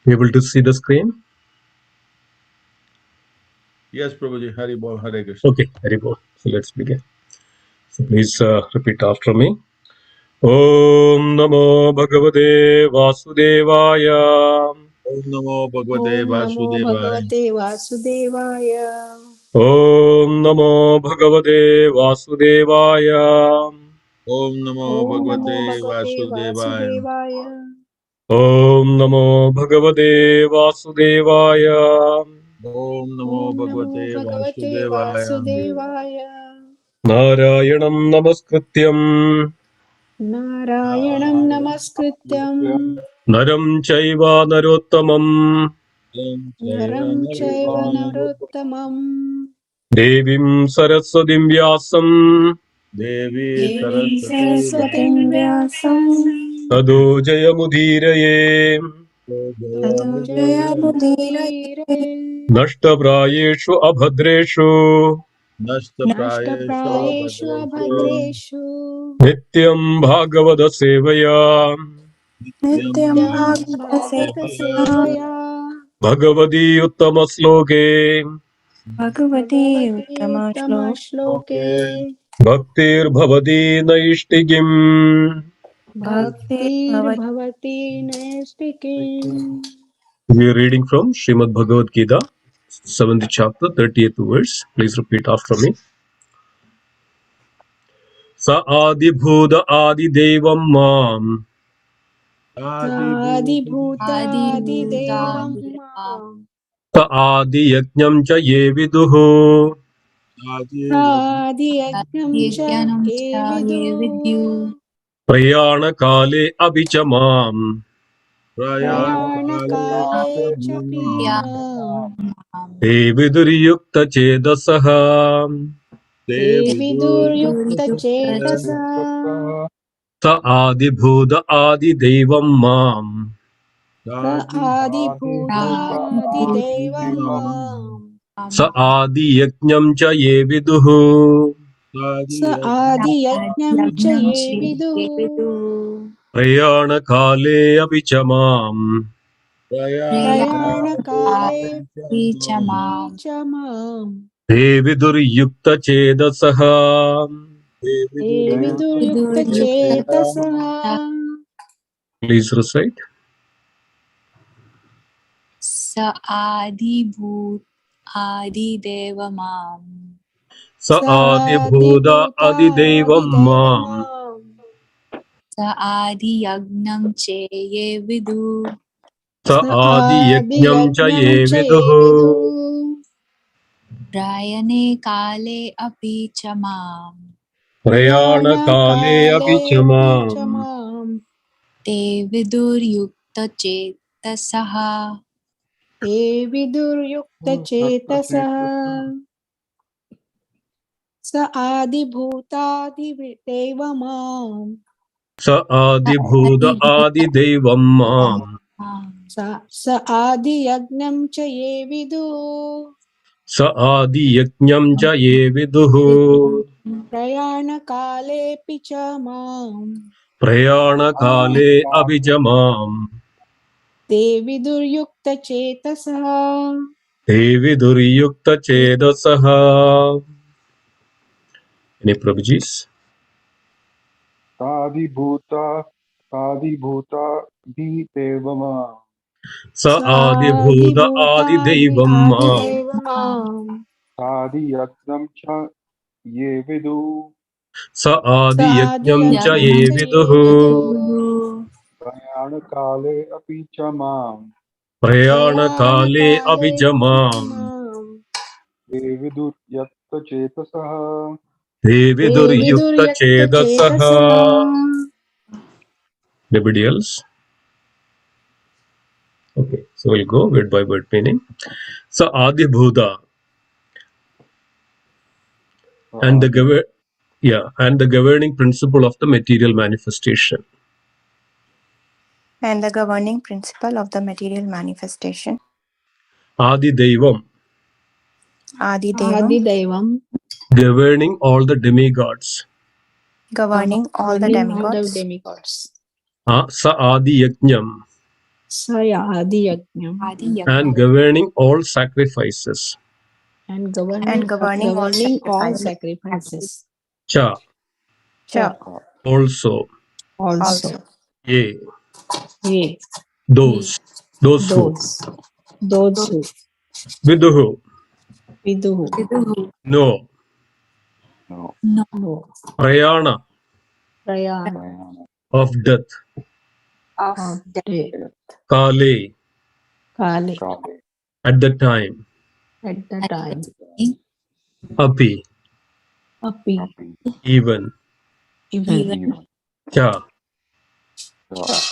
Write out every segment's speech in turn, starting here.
Able to see the screen? Yes, Prabhuji. Hari Bol, Hare Krishna. Okay, very good. So let's begin. So please repeat after me. Om Namo Bhagavate Vasudevaya. Om Namo Bhagavate Om Namo Vasudevaya. Bhagavate Vasudevaya. Om Namo Bhagavate Vasudevaya. Om Namo Om Namo Bhagavate Bhagavate Vasudevaya. Vasudevaya. Om Namo Bhagavate Vasudevaya. Om Namo Om Namo Bhagavate Bhagavate Vasudevaya. Vasudevaya. Narayanam Namaskrityam Narayanam Namaskrityam Naram Chaiva Narottamam Naram Chaiva Narottamam Devim Saraswatim Vyasam Devi Devim Saraswati Saraswatim Vyasam Tado Jayamudhiraye Tato Jayamudire Nashtaprayeshu Abhadreshu Nashta Nashta Prayesho Prayeshu Bhadresho Abhadreshu Nityam Bhagavata Sevaya Nityam Nityam Bhagavate Bhagavata Sevaya Sevaya Bhagavati Uttama Sloke Bhagavate Bhagavate Uttama Uttama Okay. Shloke Bhaktir Bhavati Naishtigim. Bhakti Bhaktir Bhavati Bhavati Naistikim. We are reading from Srimad Bhagavad Gita, 7th chapter, 30th verse. Please repeat after me. Sa adi bhuda adi devam mam. Adi Adi Bhuta Bhuta Adi Devam Mam. Sa adi yajnam cha ye viduhu. Adi Adi Yajnam Cha Ye Vidu. Prayana kale abhicha mam. Prayana Prayana Kale Kale Pichamam. Chapi Mam. Te viduryukta chedasaha. Te Devi Vidur Yukta Durga Chetasa. Sa adi bhuda adi devam mam. Sa Adi Adi Bhuta Adi Devam Bhuta Mam. Sa adi yajnam cha ye viduhu. Sa Adi Adi Yajnam Cha Ye Vidu. Prayana kale abhicha mam. Prayana Prayana Kale Pichamam. Picha Mam. Te viduryukta chedasaha. Devi Te Vidur Yukta Chetasa. Please recite. Sa Adi Bhut Adi Deva Mam Sa adi Sadi bhuda adi Bhuta devam Adi mam. Devamam. Sa Adi Yagnam Che Ye Vidu Sa adi Adi yajnam cha Yajnam ye Chaye viduhu. Vidu. Prayane Kale Api Chamam Prayana Prayana kale Kale abhichamam. Pichamam. Te Vidur Yukta Chetasaha Te Vidur Yukta Chetasa. Sa Adi Bhuta Adi Devamam. Sa adi bhuda Adi adi devam mam. Bhut Sa Adi Yajnam Chaye Vidu. Sa adi yajnam cha ye viduhu. Prayana Kale Pichamam. Prayana kale abhichamam. Te Vidur Yukta Chetasa. Te viduryukta chedasaha. Any Prabhujis? Adi Bhuta Di Devama Sa adi Sadi bhuda adi Bhutadi devam Adi mam. Devamam. Adi Yatnam Cha Ye Vidu Sa adi Sadi yajnam cha Yajnam ye Yagnam Chaye viduhu. Vidu. Prayana Kale Api Chamam Prayana Prayana kale Kale abhichamam. Pichamam. Devidur Yatta Chetasaha Te Te Vidur viduryukta Yakta chedasaha. Chetasa. Anybody else? Okay, so we'll go word by word meaning. So adi bhuda and Adi the governing principle of the material manifestation. and the governing principle of the material manifestation. Adi Devam, Adi Adi Devam, Devam. governing all the demigods. governing all the Governing all the demigods. demigods. Sa Adi Yajnam, Sayadiyajnam. and governing all sacrifices. And and governing all sacrifices. sacrifices. Cha, Cha, also, Also. ye, Ye. those who, Those who. viduhu, Viduhu. no, No. No. prayana, Prayana. Prayana. of death, Of day. kale, Kale. Kale. at the time, At the time. api, Api. Api. even, Even. cha, Cha.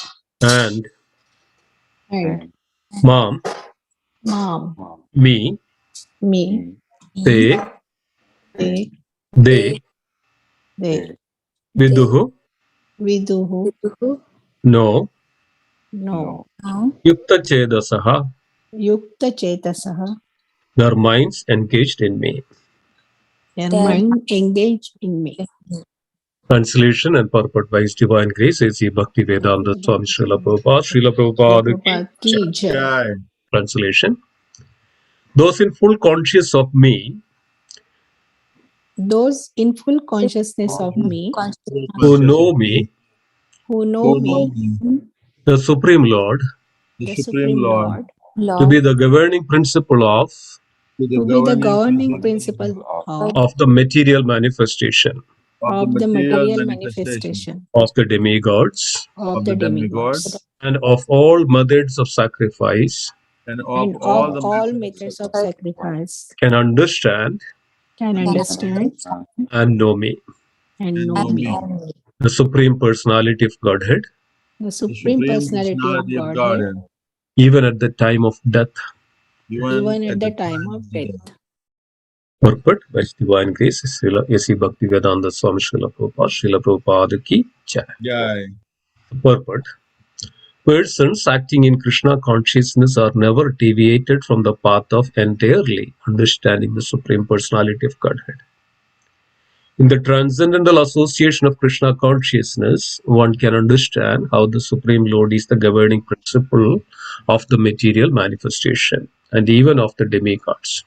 and And. mam, Mom. me, Me. te, They. they, They. viduhu, Viduhu. no, No. yukta chedasaha, Yukta Chetasaha. their minds engaged in me. Their mind engaged in me. Translation and purport by His Divine Grace A.C. Bhaktivedanta Swami Srila Prabhupada, Srila Prabhupada ki Prabhupada ki jai. Jai. Translation. Those in full conscious of me, Those in full consciousness of me, who know me, who know Who me, know me, the Supreme Lord, the Supreme Lord, to be the governing principle to to be the governing principle of the material manifestation of the material manifestation of the demigods of the demigods and of all methods of sacrifice, and and of all methods of sacrifice, can understand can understand and know me, and know me. the Supreme Personality of Godhead, The Supreme Personality of Godhead, even at the time of death. even at the time of death. Purport by His Divine Grace Srila A.C. Bhaktivedanta Swami Srila Prabhupada, Srila Prabhupada ki jai. Jai. Purport. Persons acting in Krishna consciousness are never deviated from the path of entirely understanding the Supreme Personality of Godhead. In the transcendental association of Krishna consciousness, one can understand how the Supreme Lord is the governing principle of the material manifestation and even of the demigods.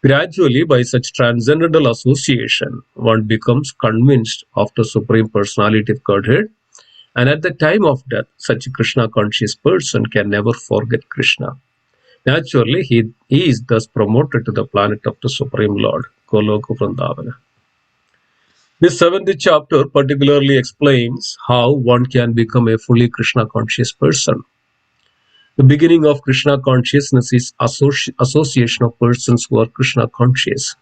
Gradually, by such transcendental association, one becomes convinced of the Supreme Personality of Godhead, and at the time of death, such a Krishna conscious person can never forget Krishna. Naturally, he is thus promoted to the planet of the Supreme Lord, Goloka Vrindavana. This seventh chapter particularly explains how one can become a fully Krishna conscious person. The beginning of Krishna consciousness is association of persons who are Krishna conscious.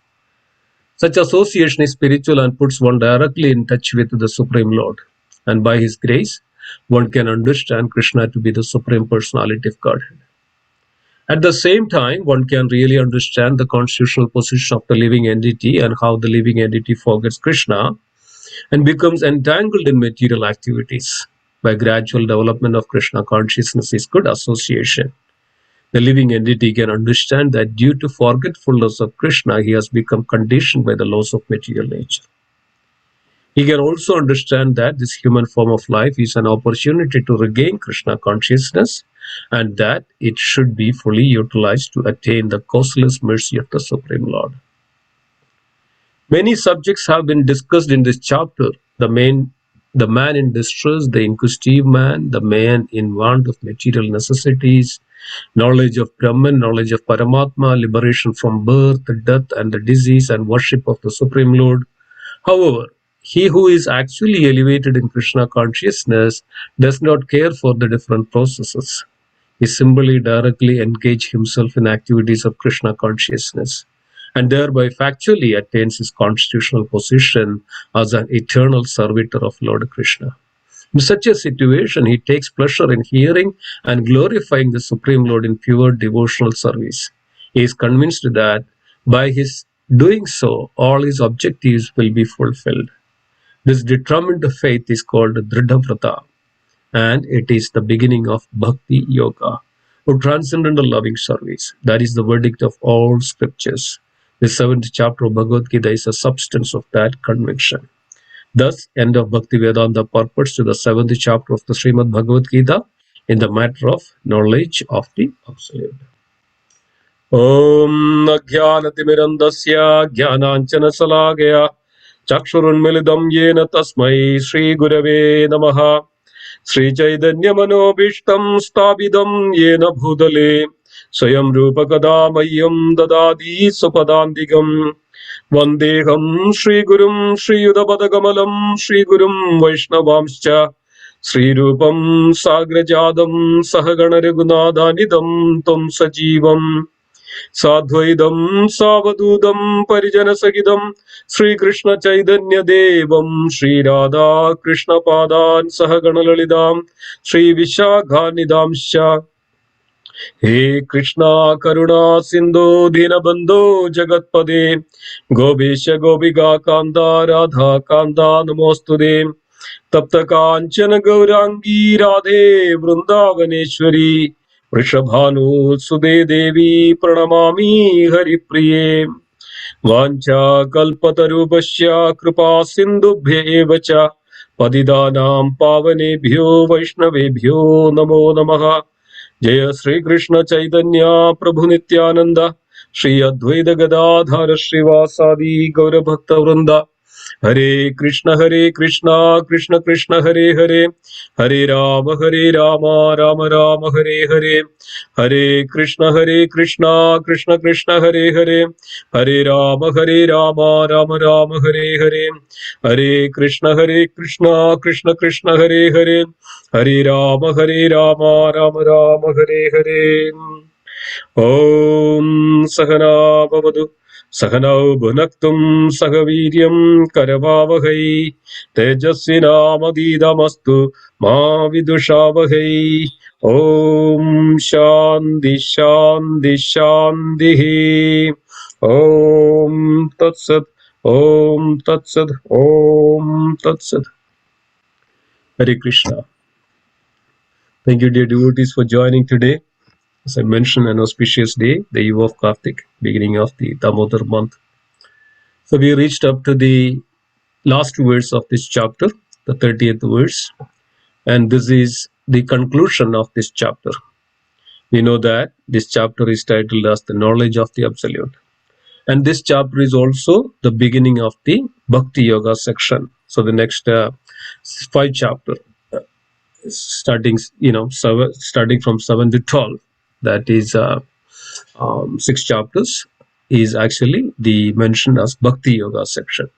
Such association is spiritual and puts one directly in touch with the Supreme Lord. And by His grace, one can understand Krishna to be the Supreme Personality of Godhead. At the same time, one can really understand the constitutional position of the living entity and how the living entity forgets Krishna and becomes entangled in material activities. By gradual development of Krishna consciousness is good association. The living entity can understand that due to forgetfulness of Krishna, he has become conditioned by the laws of material nature. He can also understand that this human form of life is an opportunity to regain Krishna consciousness and that it should be fully utilized to attain the causeless mercy of the Supreme Lord. Many subjects have been discussed in this chapter. The man in distress, the inquisitive man, the man in want of material necessities, knowledge of Brahman, knowledge of Paramatma, liberation from birth, death, and the disease, and worship of the Supreme Lord. However, he who is actually elevated in Krishna consciousness does not care for the different processes. He simply directly engages himself in activities of Krishna consciousness and thereby factually attains his constitutional position as an eternal servitor of Lord Krishna. In such a situation, he takes pleasure in hearing and glorifying the Supreme Lord in pure devotional service. He is convinced that by his doing so, all his objectives will be fulfilled. This determined faith is called Dridhavrata, and it is the beginning of Bhakti Yoga, or transcendental loving service. That is the verdict of all scriptures. The seventh chapter of Bhagavad Gita is a substance of that conviction. Thus, end of Bhaktivedanta purports to the seventh chapter of the Srimad Bhagavad Gita in the matter of knowledge of the Absolute. Om Ajnanatimirandasya Jnananjana Chakshurunmilidam Yena Tasmai Shri Gurave Namaha Sri Chaitanya Manobishtam Stabidam Yena Bhudale Swayam Rupakadamayam Dadadi Supadandigam Vandeham Shri Gurum Shri Yudhapadakamalam Shri Gurum Vaishnavamscha Sri Rupam Sagrajadam Sahagana Raghunathanidam Tum Sajivam Sadhvaidam Savadudam Parijana Sagidam Sri Krishna Chaitanya Devam Sri Radha Krishna Padan Sahagana Lalidam Sri Vishakhanidamscha He Krishna Karuna Sindhu Dinabandhu Jagatpade Gobisha Gopiga Kanda Radha Kanda Namostude Tapta Kanchana Gaurangi Radhe Vrindavaneshwari Vrishabhanu Sude Devi Pranamami Haripriye Vancha Kalpatarubhasya Kripa Sindhubhya Evacha Padidanam Pavanebhyo Vaishnavebhyo Namo Namaha Jaya Sri Krishna Chaitanya Prabhu Nityananda Shri Advaita Gadadhara Srivasadi Gaura Bhakta Vrinda Hare Krishna Krishna Krishna Hare Hare Hare Rama Rama Rama Hare Hare Hare Krishna Krishna Krishna Hare Hare Hare Rama Rama Rama Hare Hare Hare Krishna Krishna Hare Hare Hare Rama Rama Rama Hare Hare Om Sahana Bhavatu Sahanau Bhunaktum Sahaviryam Karavavahai Tejasvinamadidastu Ma Vidushavahai Om Shanti Shanti Shanti Om Tatsat Om Tatsat Om Tatsat. Hare Krishna. Thank you, dear devotees, for joining today. As I mentioned, an auspicious day, the eve of Kartik, beginning of the Damodar month. So we reached up to the last verse of this chapter, the 30th verse, and this is the conclusion of this chapter. We know that this chapter is titled as the knowledge of the Absolute. And this chapter is also the beginning of the Bhakti Yoga section. So the next 5 chapters, starting from 7 to 12, that is 6 chapters, is actually the mentioned as Bhakti Yoga section.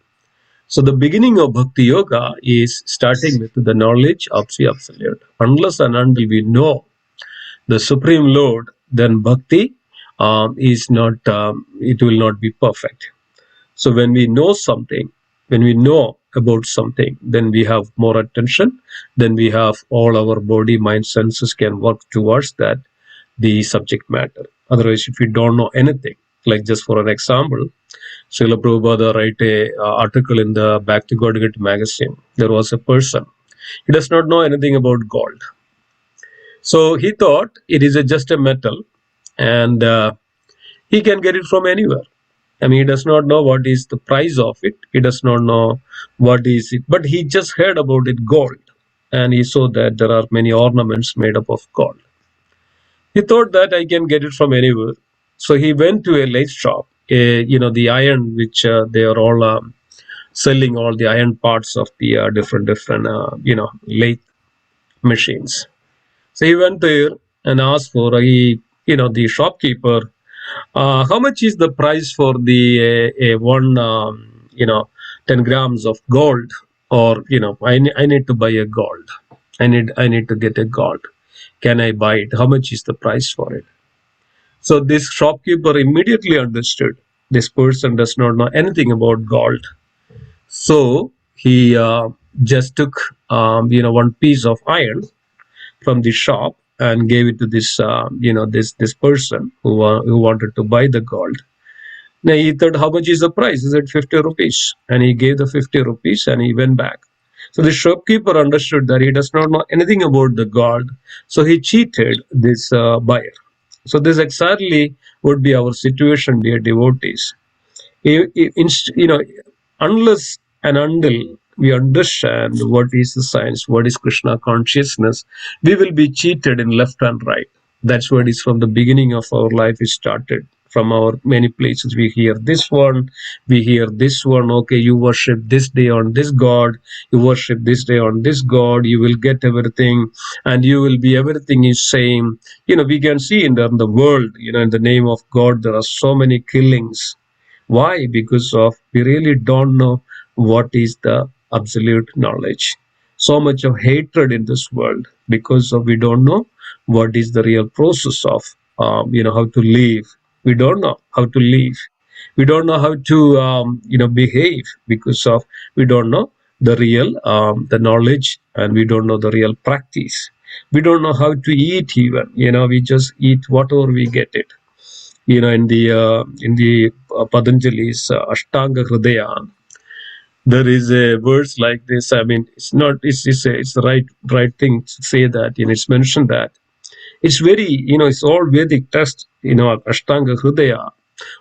So the beginning of Bhakti Yoga is starting with the knowledge of the Absolute. Unless and until we know the Supreme Lord, then Bhakti is not, it will not be perfect. So when we know something, when we know about something, then we have more attention, then we have all our body, mind, senses can work towards that, the subject matter. Otherwise, if we don't know anything, like just for an example, Srila Prabhupada write a article in the Back to Godhead magazine. There was a person, he does not know anything about gold. So he thought it is just a metal and he can get it from anywhere. I mean, he does not know what is the price of it. He does not know what is it, but he just heard about it, gold. And he saw that there are many ornaments made up of gold. He thought that I can get it from anywhere. So he went to a lathe shop, the iron, which they are all selling all the iron parts of the different lathe machines. So he went there and asked for the shopkeeper, how much is the price for the one 10 grams of gold, or I need to buy a gold. I need to get a gold. Can I buy it? How much is the price for it? So this shopkeeper immediately understood this person does not know anything about gold. So he just took one piece of iron from the shop and gave it to this this person who wanted to buy the gold. Now he thought, how much is the price? He said 50 rupees, and he gave the 50 rupees and he went back. So the shopkeeper understood that he does not know anything about the gold, so he cheated this buyer. So this exactly would be our situation, dear devotees. Unless and until we understand what is the science, what is Krishna consciousness, we will be cheated in left and right. That's what is from the beginning of our life is started. From our many places, we hear this one, we hear this one. Okay, you worship this day on this god, you worship this day on this god, you will get everything, and you will be everything is same. We can see in the world, in the name of God, there are so many killings. Why? Because of we really don't know what is the absolute knowledge. So much of hatred in this world because of we don't know what is the real process of how to live. We don't know how to live. We don't know how to behave because of we don't know the real the knowledge, and we don't know the real practice. We don't know how to eat even. We just eat whatever we get it. In the Patanjali's Ashtanga Hridaya, there is a verse like this. I mean, it's not. It's the right thing to say that. It's mentioned that it's very. It's all Vedic text. Ashtanga Hridaya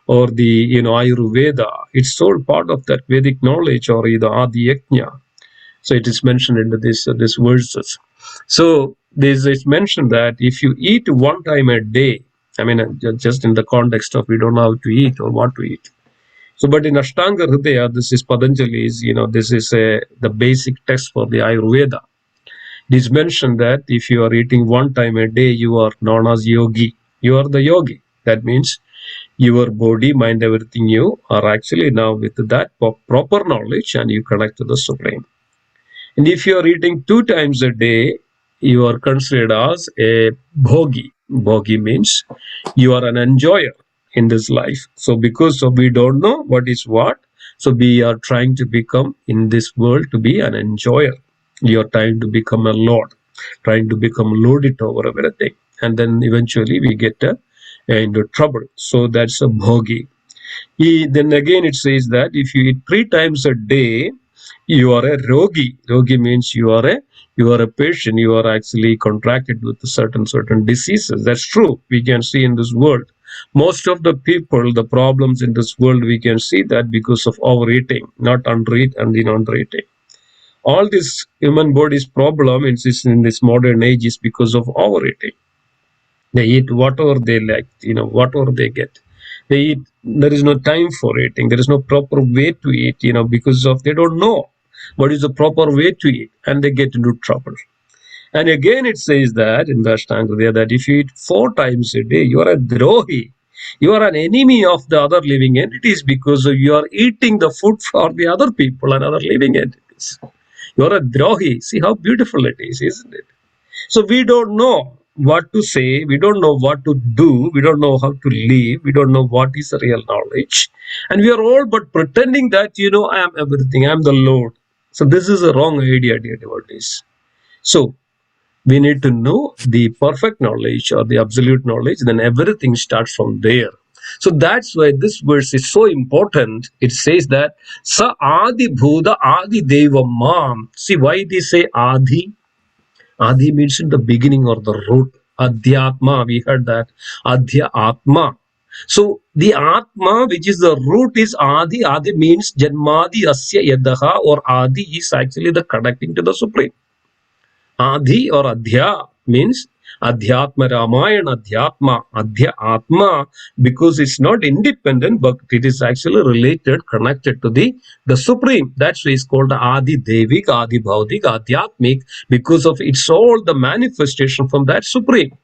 or the Ayurveda. It's all part of that Vedic knowledge or the Adi Yajna. So it is mentioned in these verses. So it's mentioned that if you eat one time a day, I mean, just in the context of we don't know how to eat or what to eat. So, but in Ashtanga Hridaya, this is Patanjali's, this is the basic text for the Ayurveda. It is mentioned that if you are eating one time a day, you are known as yogi. You are the yogi. That means your body, mind, everything, you are actually now with that proper knowledge and you connect to the Supreme. And if you are eating 2 times a day, you are considered as a bhogi. Bhogi means you are an enjoyer in this life. So because of we don't know what is what, so we are trying to become in this world to be an enjoyer. You are trying to become a lord, trying to become lorded over everything. And then eventually we get into trouble. So that's a bhogi. Then again it says that if you eat 3 times a day, you are a rogi. Rogi means you are a patient. You are actually contracted with certain diseases. That's true. We can see in this world. Most of the people, the problems in this world, we can see that because of overeating, not undereat and undereating. All this human body's problem in this modern age is because of overeating. They eat whatever they like, whatever they get. They eat. There is no time for eating. There is no proper way to eat, because of they don't know what is the proper way to eat, and they get into trouble. And again, it says that in the Ashtanga that if you eat 4 times a day, you are a drohi. You are an enemy of the other living entities because you are eating the food for the other people and other living entities. You are a drohi. See how beautiful it is, isn't it? So we don't know what to say, we don't know what to do, we don't know how to live, we don't know what is the real knowledge. And we are all but pretending that, I am everything, I am the Lord. So this is a wrong idea, dear devotees. So we need to know the perfect knowledge or the absolute knowledge, then everything starts from there. So that's why this verse is so important. It says that Sa Adi Bhuda Adi Deva Mam. See why they say Adi? Adi means in the beginning or the root. Adhyatma, we heard that. Adhya Atma. So the Atma, which is the root, is Adi. Adi means Janmadi Asya Yadaha, or Adi is actually the connecting to the Supreme. Adi or Adhya means Adhyatma Ramayana, Adhyatma, Adhya Atma, because it's not independent, but it is actually related, connected to the Supreme. That's why it's called Adi Devik, Adi Bhaudik, Adhyatmik, because of it's all the manifestation from that Supreme.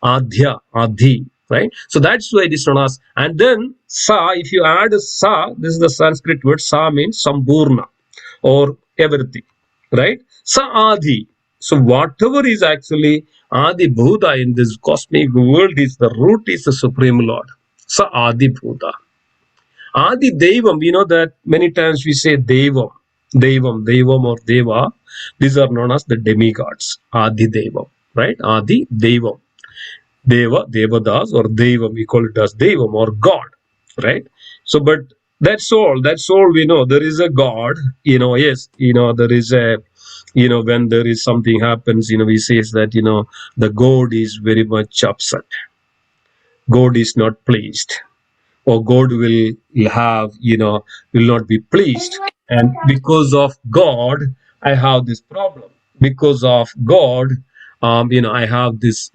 Adhya, Adi, right? So that's why it is known as. And then Sa, if you add Sa, this is the Sanskrit word, Sa means Sambhurna, or everything, right? Sa Adi. So whatever is actually Adi Bhuta in this cosmic world is the root is the Supreme Lord. Sa Adi Bhuta. Adi Devam, we know that many times we say Devam, Devam or Deva. These are known as the demigods. Adi Devam, right? Adi Devam. Deva, Devadas, or Devam, we call it as Devam or God, right? So, but that's all we know. There is a God, yes, there is a, when there is something happens, we say that, the God is very much upset. God is not pleased. or God will have, will not be pleased. And because of God, I have this problem. Because of God, I have this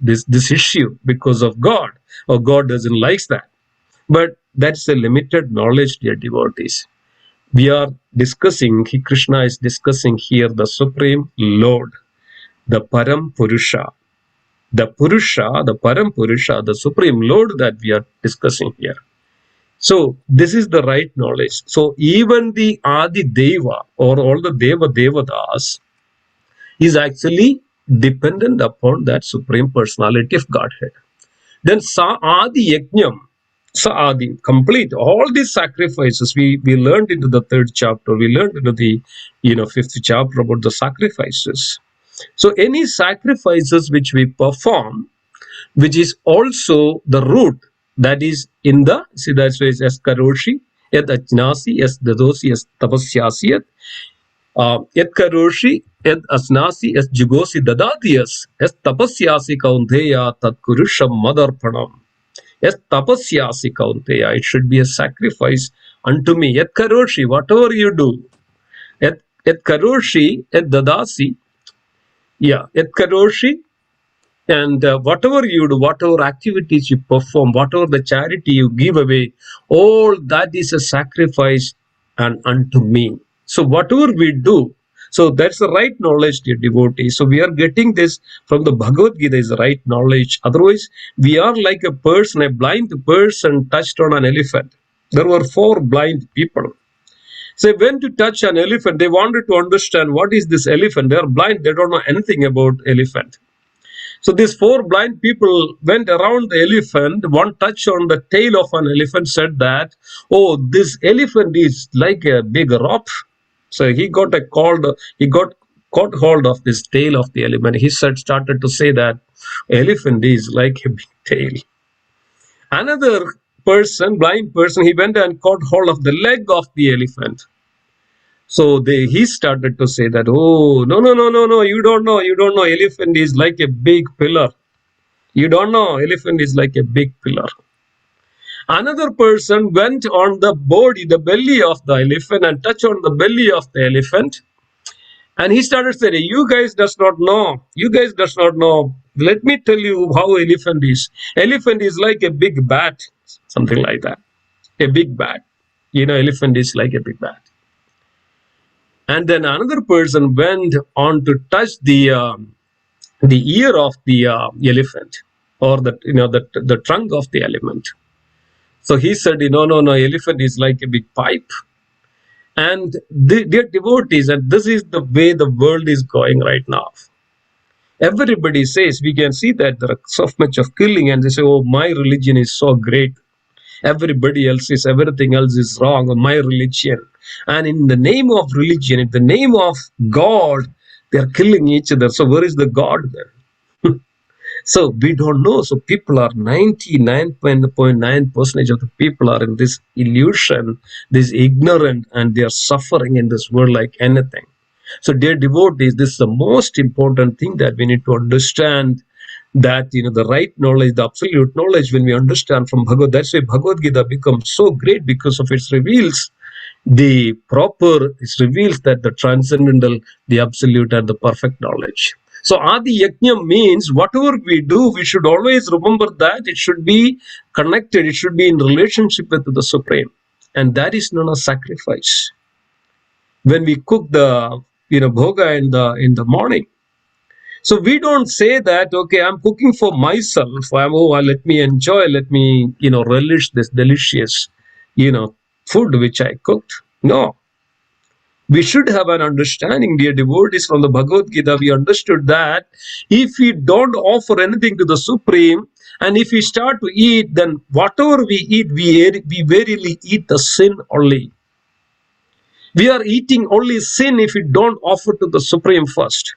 issue because of God, or God doesn't like that. But that's a limited knowledge, dear devotees. We are discussing, Krishna is discussing here the Supreme Lord, the Param Purusha. The Purusha, the Param Purusha, the Supreme Lord that we are discussing here. So this is the right knowledge. So even the Adi Deva or all the Deva Devadas is actually dependent upon that Supreme Personality of Godhead. Then Sa Adi Yajnam, Sa Adi, complete all these sacrifices we learned into the third chapter. We learned into the fifth chapter about the sacrifices. So any sacrifices which we perform, which is also the root that is in the, see that's why it's as karoshi, yad ajnasi, as dadosi, as tapasyasi, yad karoshi, yad asnasi, as jugosi dadadiyas, as tapasyasi kaunteya tat kurusham madarpanam. Yes, tapasyasi kaunteya, it should be a sacrifice unto me. Yat karoshi, whatever you do. Yat karoshi, yat dadasi, yat karoshi, and whatever you do, whatever activities you perform, whatever the charity you give away, all that is a sacrifice and unto me. So whatever we do, so that's the right knowledge, dear devotees. So we are getting this from the Bhagavad Gita is the right knowledge. Otherwise, we are like a person, a blind person touched on an elephant. There were 4 blind people. So they went to touch an elephant. They wanted to understand what is this elephant. They are blind. They don't know anything about elephant. So these 4 blind people went around the elephant. One touch on the tail of an elephant said that, oh, this elephant is like a big rope. So he got caught hold of this tail of the elephant. He started to say that elephant is like a big tail. Another person, blind person, he went and caught hold of the leg of the elephant. So he started to say that, oh, no, you don't know, elephant is like a big pillar. You don't know, elephant is like a big pillar. Another person went on the body, the belly of the elephant, and touched on the belly of the elephant. And he started saying, you guys does not know. Let me tell you how elephant is. Elephant is like a big bat, something like that. A big bat. Elephant is like a big bat. And then another person went on to touch the ear of the elephant, or the trunk of the elephant. So he said, no, elephant is like a big pipe. And dear devotees, and this is the way the world is going right now. Everybody says, we can see that there is so much of killing, and they say, oh, my religion is so great. Everybody else is, everything else is wrong, my religion. And in the name of religion, in the name of God, they are killing each other. So where is the God then? So we don't know. So people are 99.9% of the people are in this illusion, this ignorant, and they are suffering in this world like anything. So dear devotees, this is the most important thing that we need to understand, that the right knowledge, the absolute knowledge, when we understand from Bhagavad, that's why Bhagavad Gita becomes so great, because of it reveals it reveals that the transcendental, the absolute, and the perfect knowledge. So Adi Yajna means whatever we do, we should always remember that it should be connected, it should be in relationship with the Supreme, and that is known as sacrifice. When we cook the bhoga in the morning, so we don't say that, okay, I'm cooking for myself. Let me enjoy, let me relish this delicious food which I cooked. No. We should have an understanding, dear devotees, from the Bhagavad Gita. We understood that if we don't offer anything to the Supreme, and if we start to eat, then whatever we eat, we verily eat the sin only. We are eating only sin if we don't offer to the Supreme first.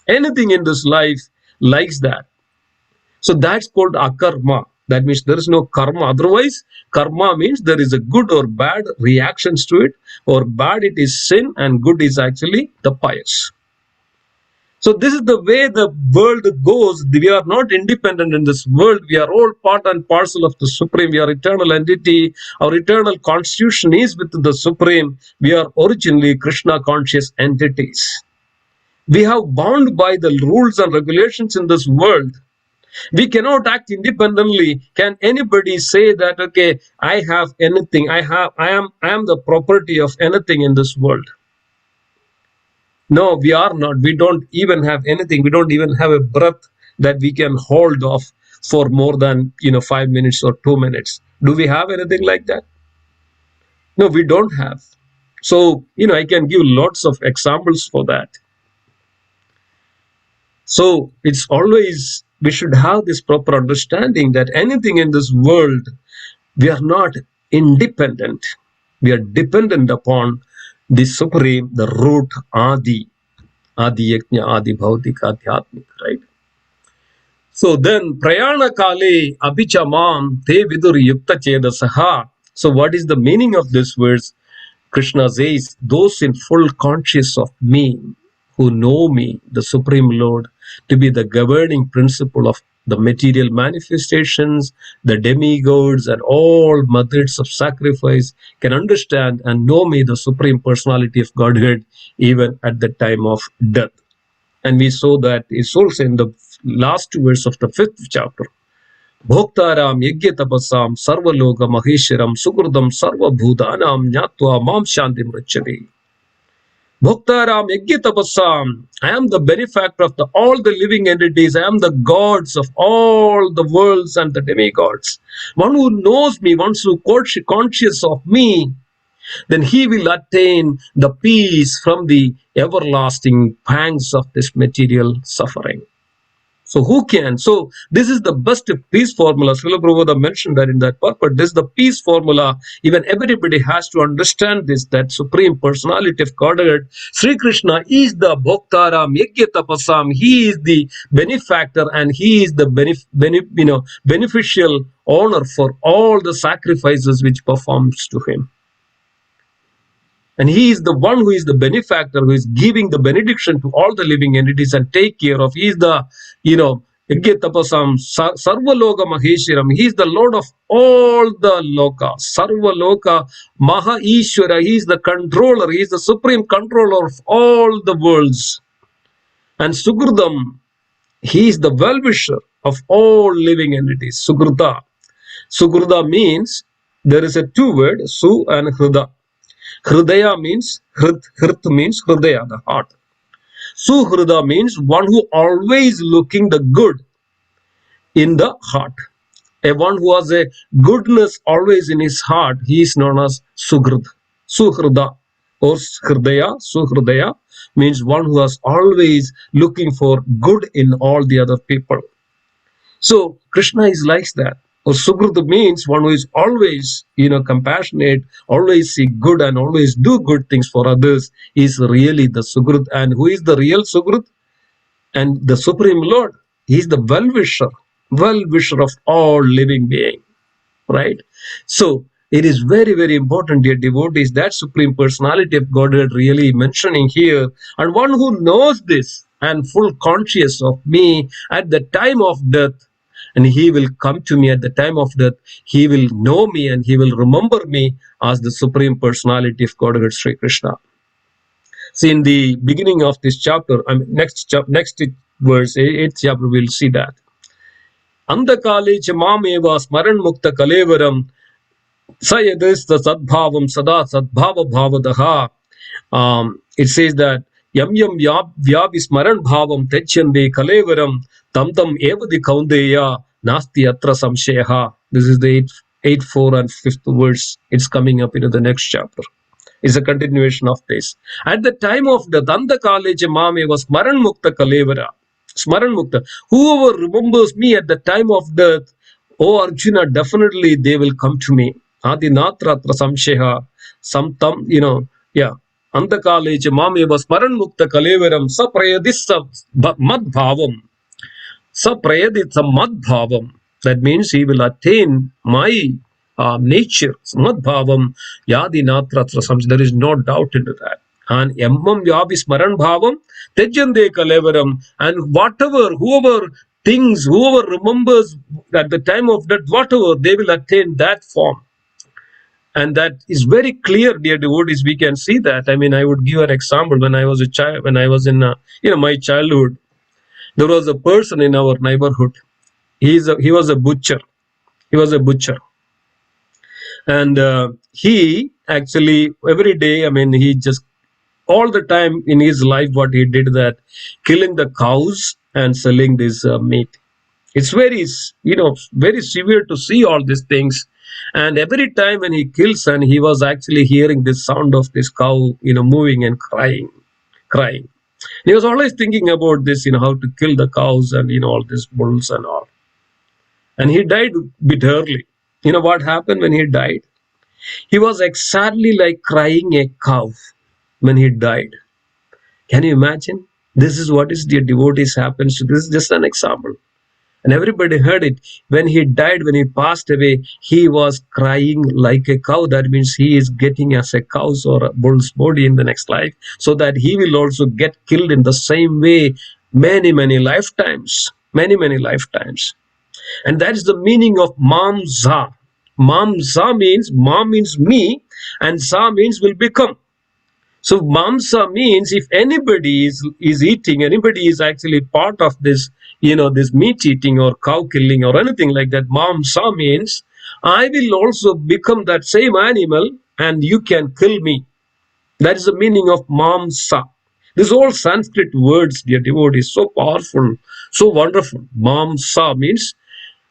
Anything in this life likes that. So that's called akarma. That means there is no karma. Otherwise, karma means there is a good or bad reactions to it, or bad it is sin, and good is actually the pious. So this is the way the world goes. We are not independent in this world. We are all part and parcel of the Supreme. We are eternal entity. Our eternal constitution is with the Supreme. We are originally Krishna conscious entities. We have bound by the rules and regulations in this world. We cannot act independently. Can anybody say that, okay, I have anything, I am the property of anything in this world? No, we are not. We don't even have anything. We don't even have a breath that we can hold off for more than 5 minutes or 2 minutes. Do we have anything like that? No, we don't have. So I can give lots of examples for that. So it's always, we should have this proper understanding that anything in this world, we are not independent. We are dependent upon the Supreme, the root, Adi Yajna, Adi Bhautika, Adhyatmik, right? So then, Prayana Kale Abhichamam Te Vidur Yukta Chedasaha. So what is the meaning of this verse? Krishna says, those in full conscious of me, who know me, the Supreme Lord, to be the governing principle of the material manifestations, the demigods, and all methods of sacrifice, can understand and know me, the Supreme Personality of Godhead, even at the time of death. And we saw that it's also in the last verse of the 5th chapter. Bhoktaram yagya tapasam sarvaloka maheshwaram sukurdam sarva bhutanam nyatva mam shantim rachati. Bhoktaram yagya tapasam. I am the benefactor of all the living entities. I am the gods of all the worlds and the demigods. One who knows me, one who is conscious of me, then he will attain the peace from the everlasting pangs of this material suffering. So who can? So this is the best peace formula. Srila Prabhupada mentioned that in that purport. This is the peace formula. Even everybody has to understand this, that Supreme Personality of Godhead, Sri Krishna, is the Bhoktaram, Yajna Tapasam. He is the benefactor and he is the beneficial honor for all the sacrifices which performs to him. And he is the one who is the benefactor, who is giving the benediction to all the living entities and take care of. He is the, Yajna Tapasam, Sarva Loka Maheshwaram. He is the Lord of all the Loka. Sarva Loka Maha Ishwara. He is the controller. He is the supreme controller of all the worlds. And Sugurdam, he is the well-wisher of all living entities. Sugrda. Sugrda means, there is a two word, Su and Hrida. Hridaya means, Hrit means Hridaya, the heart. Suhrida means one who always looking the good in the heart. A one who has a goodness always in his heart, he is known as Sugrid. Suhrida or Hridaya, Suhridaya means one who is always looking for good in all the other people. So Krishna is like that. Or Sugrud means one who is always, compassionate, always see good and always do good things for others, is really the Sugrud. And who is the real Sugrud? And the Supreme Lord. He is the well-wisher of all living being, right? So it is very, very important, dear devotees, that Supreme Personality of Godhead really mentioning here. And one who knows this and full conscious of me at the time of death, and he will come to me at the time of death. He will know me and he will remember me as the Supreme Personality of Godhead, Sri Krishna. See, in the beginning of this chapter, next verse, 8th chapter, we'll see that. Andakale chamameva smaran mukta kalevaram sayadista sadbhavam sada sadbhava bhavadaha. It says that yam yam vyabi smaran bhavam techyande kalevaram tam evadi kaundeya nasti atra samsheha. This is the 8th, 4th and 5th verse. It's coming up into the next chapter. It's a continuation of this. At the time of the Danda Kale Mame was Smaran Mukta Kalevara. Smaran Mukta. Whoever remembers me at the time of death, oh Arjuna, definitely they will come to me. Adi Natra Atra Samsheha. Andakale Mame was Smaran Mukta Kalevaram Saprayadissa Madbhavam. Saprayaditsa Madbhavam. That means he will attain my nature. Madbhavam Yadi Natra Samsheha. There is no doubt into that. And emmam yavi smaran bhavam tejyande kalevaram. And whoever thinks, whoever remembers at the time of that, whatever, they will attain that form. And that is very clear, dear devotees. We can see that. I mean, I would give an example. When I was a child, when I was in my childhood, there was a person in our neighborhood. He was a butcher. He was a butcher, and he actually every day. I mean, he just all the time in his life, what he did, that killing the cows and selling this meat. It's very, very severe to see all these things. And every time when he kills, and he was actually hearing this sound of this cow, moving and crying. He was always thinking about this, how to kill the cows and, all these bulls and all. And he died a bit early. You know what happened when he died? He was exactly like crying a cow when he died. Can you imagine? This is what is dear devotees happens to. This is just an example. And everybody heard it. When he died, when he passed away, he was crying like a cow. That means he is getting as a cow's or a bull's body in the next life, so that he will also get killed in the same way many, many lifetimes. Many, many lifetimes. And that is the meaning of Mam Za. Mam Za means, Mam means me, and Za means will become. So mamsa means if anybody is eating, anybody is actually part of this, this meat eating or cow killing or anything like that. Mamsa means I will also become that same animal and you can kill me. That is the meaning of mamsa. These all Sanskrit words, dear devotees, so powerful, so wonderful. Mamsa means,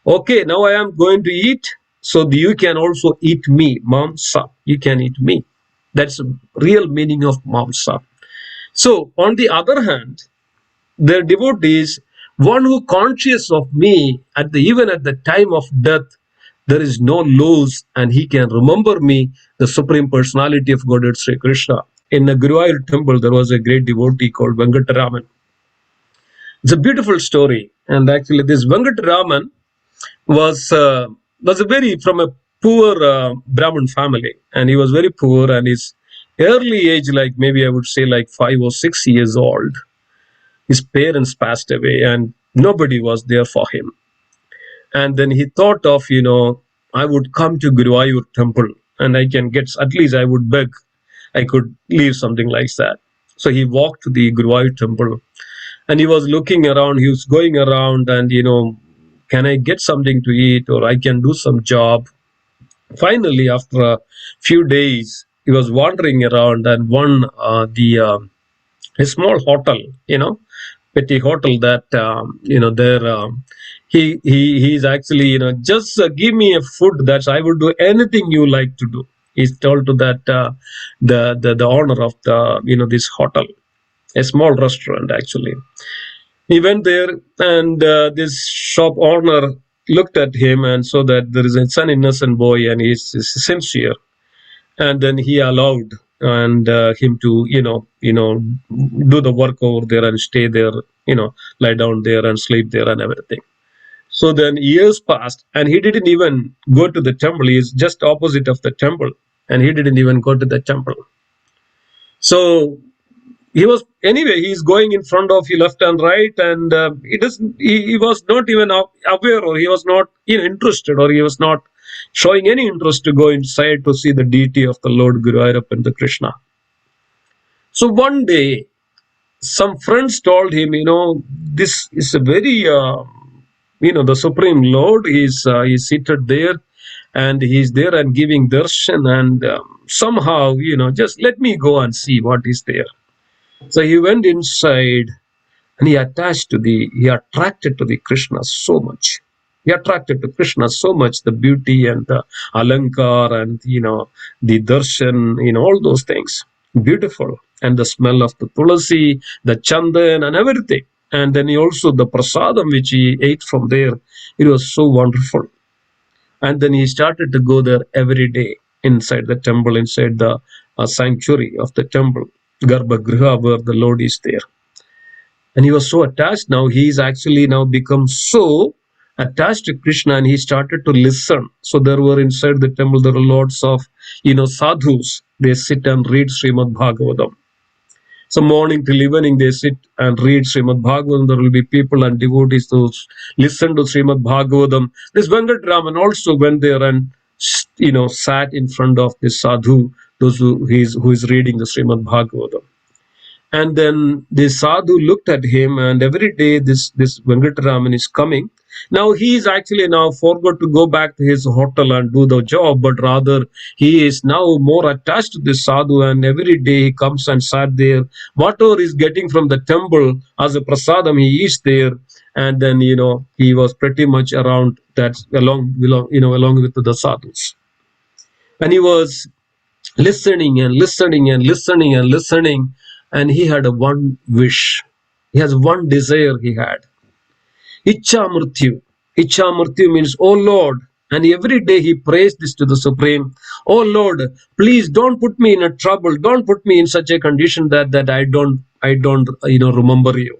okay, now I am going to eat, so you can also eat me. Mamsa, you can eat me. That's the real meaning of mamsa. So, on the other hand, the devotees, one who conscious of me even at the time of death, there is no loss, and he can remember me, the Supreme Personality of Godhead Sri Krishna. In the Guruvayur temple, there was a great devotee called Venkataraman. It's a beautiful story, and actually, this Venkataraman was a very from a poor Brahmin family, and he was very poor, and his early age, like maybe I would say like 5 or 6 years old, his parents passed away and nobody was there for him. And then he thought of, I would come to Guruvayur temple and I can get, at least I would beg, I could leave something like that. So he walked to the Guruvayur temple and he was looking around, he was going around and, can I get something to eat or I can do some job? Finally, after a few days, he was wandering around and a small hotel, petty hotel that, there, he's actually, just give me a food that I will do anything you like to do. He's told to that, the owner of the, this hotel, a small restaurant actually. He went there and this shop owner looked at him and saw that there is an innocent boy and he's sincere. And then he allowed and him to, do the work over there and stay there, lie down there and sleep there and everything. So then years passed and he didn't even go to the temple. He's just opposite of the temple and he didn't even go to the temple. So he was anyway he's going in front of you left and right and he was not even aware or he was not interested or he was not showing any interest to go inside to see the deity of the Lord Guruvayurappa and the Krishna. So one day some friends told him, this is a very the Supreme Lord is seated there and he's there and giving darshan and somehow just let me go and see what is there. So he went inside and he attracted to the Krishna so much. He attracted to Krishna so much, the beauty and the alankar and, the darshan, all those things. Beautiful. And the smell of the tulasi, the chandan and everything. And then he also, the prasadam which he ate from there, it was so wonderful. And then he started to go there every day inside the temple, inside the sanctuary of the temple. Garbhagriha, where the Lord is there. And he was so attached now, he's actually now become so attached to Krishna and he started to listen. So there were inside the temple, there were lots of, sadhus. They sit and read Srimad Bhagavatam. So morning till evening they sit and read Srimad Bhagavatam. There will be people and devotees who listen to Srimad Bhagavatam. This Venkatraman also went there and sat in front of this sadhu, those who is reading the Srimad Bhagavatam. And then the sadhu looked at him, and every day this Venkataraman is coming. Now he is actually now forgot to go back to his hotel and do the job, but rather he is now more attached to this sadhu, and every day he comes and sat there. Whatever he's getting from the temple as a prasadam, he eats there, and then he was pretty much around that along with the sadhus, and he was listening and listening and listening and listening, and he had a one wish. He has one desire he had. Icha Mrityu. Icha Mrityu means, oh Lord, and every day he prays this to the Supreme. Oh Lord, please don't put me in a trouble. Don't put me in such a condition that I don't remember you.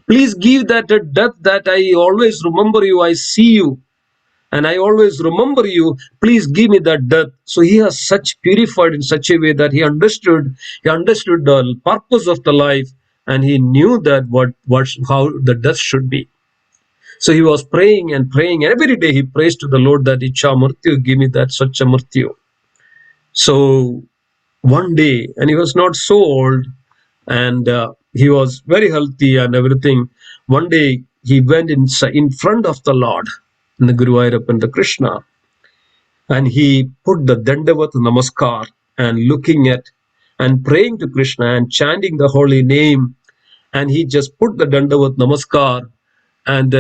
Please give that a death that I always remember you, I see you, and I always remember you. Please give me that death. So he has such purified in such a way that he understood the purpose of the life, and he knew that how the death should be. So he was praying and praying, and every day he prays to the Lord that Icha Mrityu, give me that Sacha Mrityu. So one day, and he was not so old, and he was very healthy and everything. One day he went in front of the Lord, in the Guruvayurappa and the Krishna, and he put the Dandavat Namaskar and looking at and praying to Krishna and chanting the holy name, and he just put the Dandavat Namaskar, and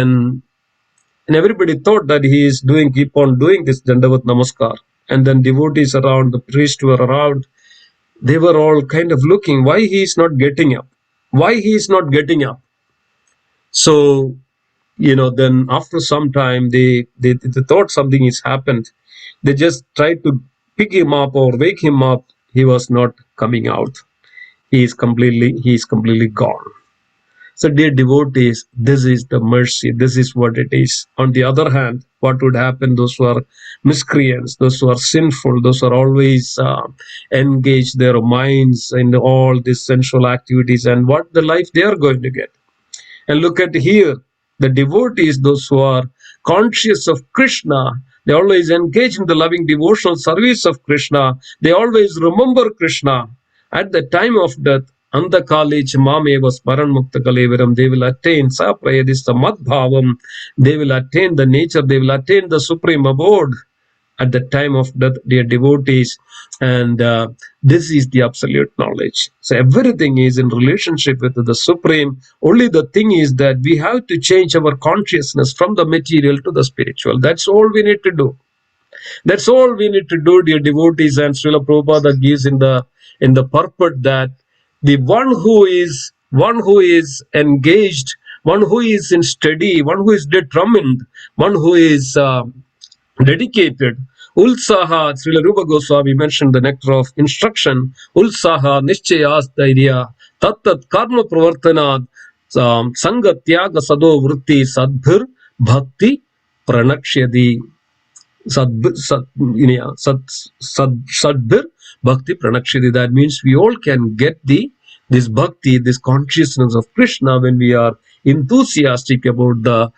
everybody thought that he is keep on doing this Dandavat Namaskar, and then devotees around, the priests were around, they were all kind of looking why he is not getting up, So then after some time they thought something has happened. They just tried to pick him up or wake him up. He was not coming out. He is completely gone. So dear devotees, this is the mercy. This is what it is. On the other hand, what would happen? Those who are miscreants, those who are sinful, those who are always engage their minds in all these sensual activities, and what the life they are going to get. And look at here, the devotees, those who are conscious of Krishna, they always engage in the loving devotional service of Krishna. They always remember Krishna. At the time of death, Andakali Chamameva Smaran Mukta Kalevaram, they will attain Saprayadista Madbhavam, they will attain the nature, they will attain the supreme abode at the time of death, dear devotees. And this is the absolute knowledge. So everything is in relationship with the Supreme. Only the thing is that we have to change our consciousness from the material to the spiritual. That's all we need to do. That's all we need to do, dear devotees. And Srila Prabhupada gives in the purport that the one who is engaged, one who is in study, one who is determined, one who is dedicated, Ulsaha, Srila Rupa Goswami mentioned the nectar of instruction, Ulsaha, Nishchayas, Dhairya, Tattat Karma Pravartanad, Sangha Tyaga Sado Vritti Sadbhir Bhakti Pranakshyadi. Sadbhir Bhakti Pranakshidi. That means we all can get this bhakti, this consciousness of Krishna when we are enthusiastic about the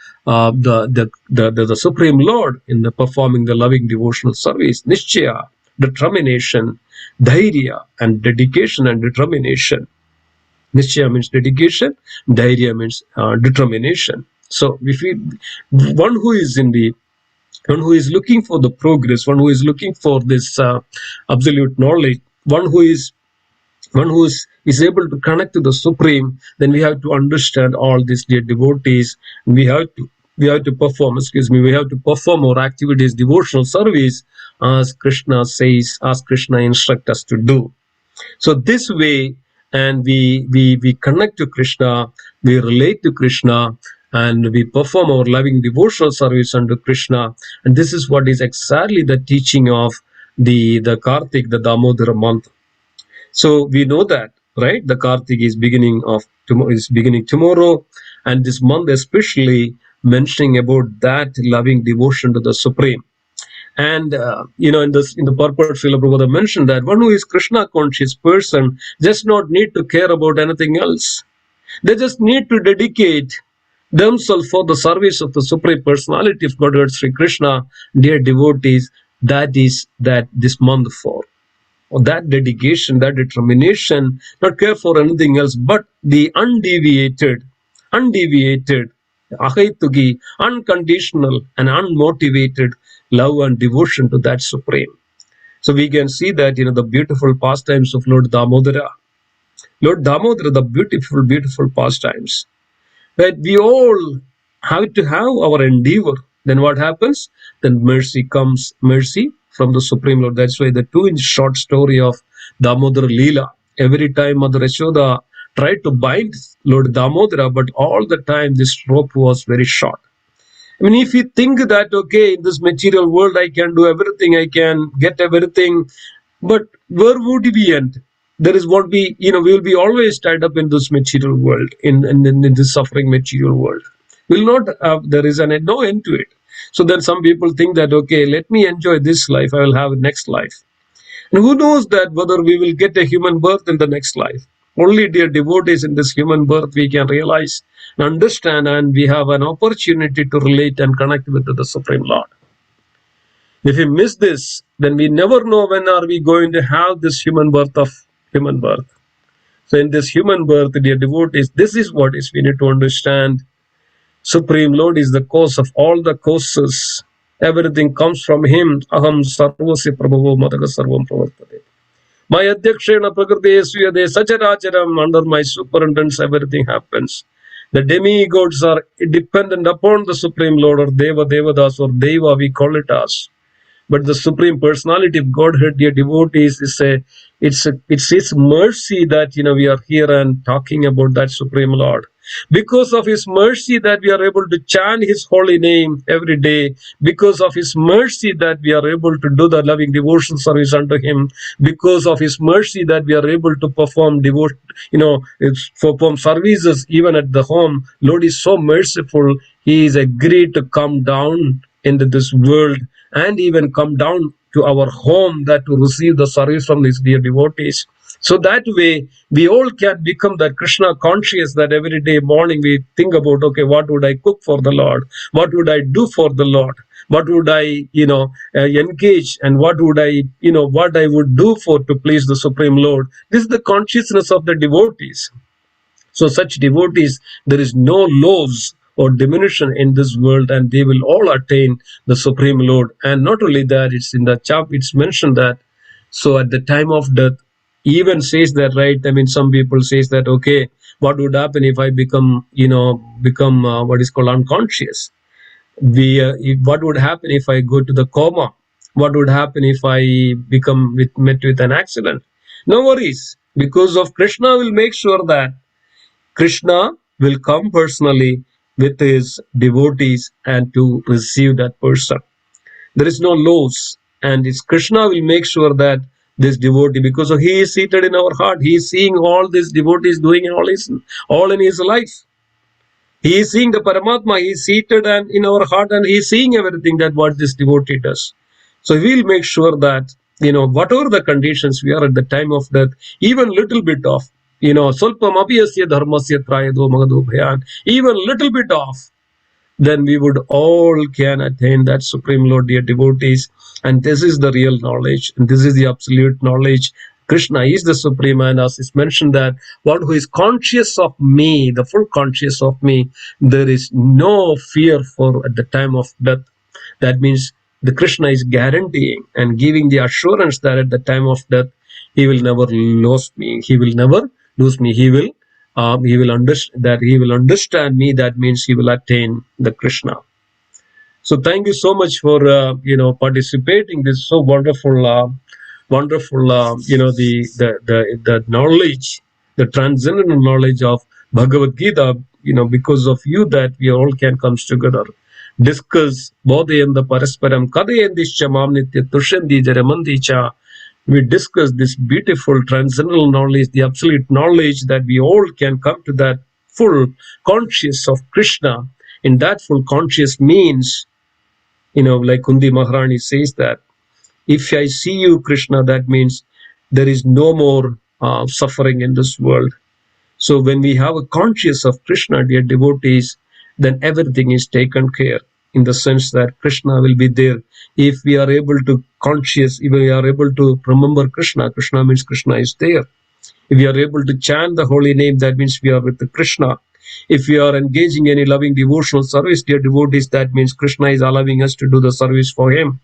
Supreme Lord in the performing the loving devotional service. Nishchaya, determination, dhairya, and dedication and determination. Nishchaya means dedication, dhairya means determination. So if one who is looking for the progress, one who is looking for this absolute knowledge, one who is able to connect to the Supreme, then we have to understand all these dear devotees. We have to perform our activities, devotional service, as Krishna says, as Krishna instructs us to do. So this way, and we connect to Krishna, we relate to Krishna, and we perform our loving devotional service unto Krishna. And this is what is exactly the teaching of the Kartik, the Damodara month. So we know that, right? The Kartik is beginning tomorrow, and this month especially mentioning about that loving devotion to the Supreme. And in the purport, Srila Prabhupada mentioned that one who is Krishna conscious person does not need to care about anything else. They just need to dedicate themselves for the service of the Supreme Personality of Godhead, Sri Krishna, dear devotees. That is that this month for. Or that dedication, that determination, not care for anything else but the undeviated, ahaitugi, unconditional and unmotivated love and devotion to that Supreme. So we can see that, the beautiful pastimes of Lord Damodara. Lord Damodara, the beautiful, beautiful pastimes. That we all have to have our endeavor. Then what happens? Then mercy comes, mercy from the Supreme Lord. That's why the 2-inch short story of Damodara Leela. Every time Mother Yashoda tried to bind Lord Damodara, but all the time this rope was very short. I mean, if you think that, okay, in this material world, I can do everything, I can get everything, but where would we end? There is what we will be always tied up in this material world, in this suffering material world. Will not have, there is no end to it. So then some people think that, okay, let me enjoy this life, I will have next life. And who knows that whether we will get a human birth in the next life? Only dear devotees in this human birth we can realize and understand, and we have an opportunity to relate and connect with the Supreme Lord. If we miss this, then we never know when are we going to have this human birth of human birth. So in this human birth, dear devotees, this is what is we need to understand. Supreme Lord is the cause of all the causes. Everything comes from Him. Aham sarvasya prabhavo madaga sarvam pravartate. My adhyakshena prakriti suyade sacharacharam. Under my superintendence, everything happens. The demigods are dependent upon the Supreme Lord, or Deva Devadas, or Deva, we call it as. But the Supreme Personality of Godhead, dear devotees, it's His mercy that we are here and talking about that Supreme Lord. Because of His mercy that we are able to chant His holy name every day. Because of His mercy that we are able to do the loving devotion service unto Him. Because of His mercy that we are able to perform perform services even at the home. Lord is so merciful. He is agreed to come down into this world and even come down to our home, that to receive the service from these dear devotees. So that way we all can become that Krishna conscious, that every day morning we think about, okay, what would I cook for the Lord? What would I do for the Lord? What would I engage, and what would I what I would do to please the Supreme Lord? This is the consciousness of the devotees. So such devotees, there is no loss or diminution in this world, and they will all attain the Supreme Lord. And not only that, it's in the chapter, it's mentioned that, so at the time of death, even says that, right? I mean, some people says that, okay, what would happen if I become what is called unconscious? What would happen if I go to the coma? What would happen if I met with an accident? No worries, because of Krishna will make sure that Krishna will come personally with his devotees and to receive that person. There is no loss, and it's Krishna will make sure that this devotee, because he is seated in our heart, he is seeing all these devotees doing all in his life. He is seeing the Paramatma, he is seated and in our heart, and he is seeing everything that what this devotee does. So he will make sure that, whatever the conditions we are at the time of death, even little bit of, Solpam apiyasya dharmasya trayado magado bhayan, even little bit of, then we would all can attain that Supreme Lord, dear devotees. And this is the real knowledge, and this is the absolute knowledge. Krishna is the Supreme, and as is mentioned that one who is conscious of me, the full conscious of me, there is no fear for at the time of death. That means the Krishna is guaranteeing and giving the assurance that at the time of death, he will never lose me. He will never lose me. He will understand me. That means he will attain the Krishna. So thank you so much for participating. This so wonderful, the knowledge, the transcendental knowledge of Bhagavad Gita. Because of you that we all can come together, discuss bodhayanda parasparam kadayandischa mamnitya tushandi jaramandicha. We discuss this beautiful transcendental knowledge, the absolute knowledge, that we all can come to that full conscious of Krishna. In that full conscious means Like Kundi Maharani says that if I see you, Krishna, that means there is no more suffering in this world. So when we have a conscious of Krishna, dear devotees, then everything is taken care, in the sense that Krishna will be there. If we are able to conscious, if we are able to remember Krishna, Krishna means Krishna is there. If we are able to chant the holy name, that means we are with the Krishna. If we are engaging any loving devotional service, dear devotees, that means Krishna is allowing us to do the service for him.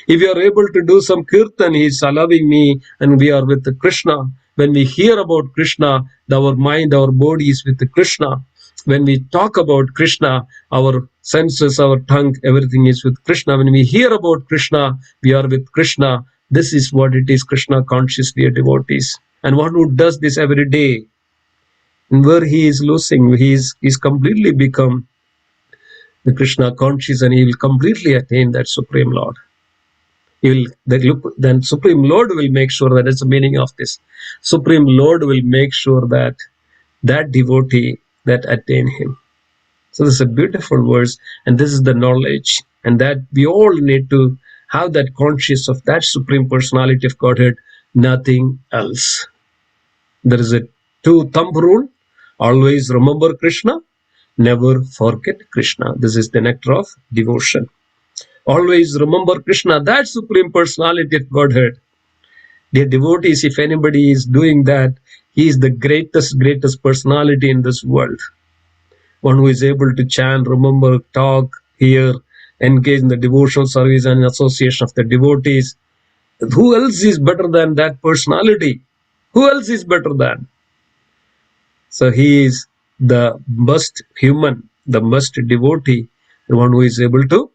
If you are able to do some kirtan, he is allowing me, and we are with the Krishna. When we hear about Krishna, our mind, our body is with the Krishna. When we talk about Krishna, our senses, our tongue, everything is with Krishna. When we hear about Krishna, we are with Krishna. This is what it is, Krishna conscious, dear devotees. And one who does this every day, and where he is losing, he's completely become the Krishna conscious, and he will completely attain that Supreme Lord. Then Supreme Lord will make sure that it's the meaning of this. Supreme Lord will make sure that that devotee that attain him. So this is a beautiful verse, and this is the knowledge, and that we all need to have that conscious of that Supreme Personality of Godhead, nothing else. There is a two-thumb rule: always remember Krishna, never forget Krishna. This is the nectar of devotion. Always remember Krishna, that Supreme Personality of Godhead. Dear devotees, if anybody is doing that, he is the greatest personality in this world. One who is able to chant, remember, talk, hear, engage in the devotional service and association of the devotees. Who else is better than that personality? Who else is better than? So he is the best human, the best devotee, the one who is able to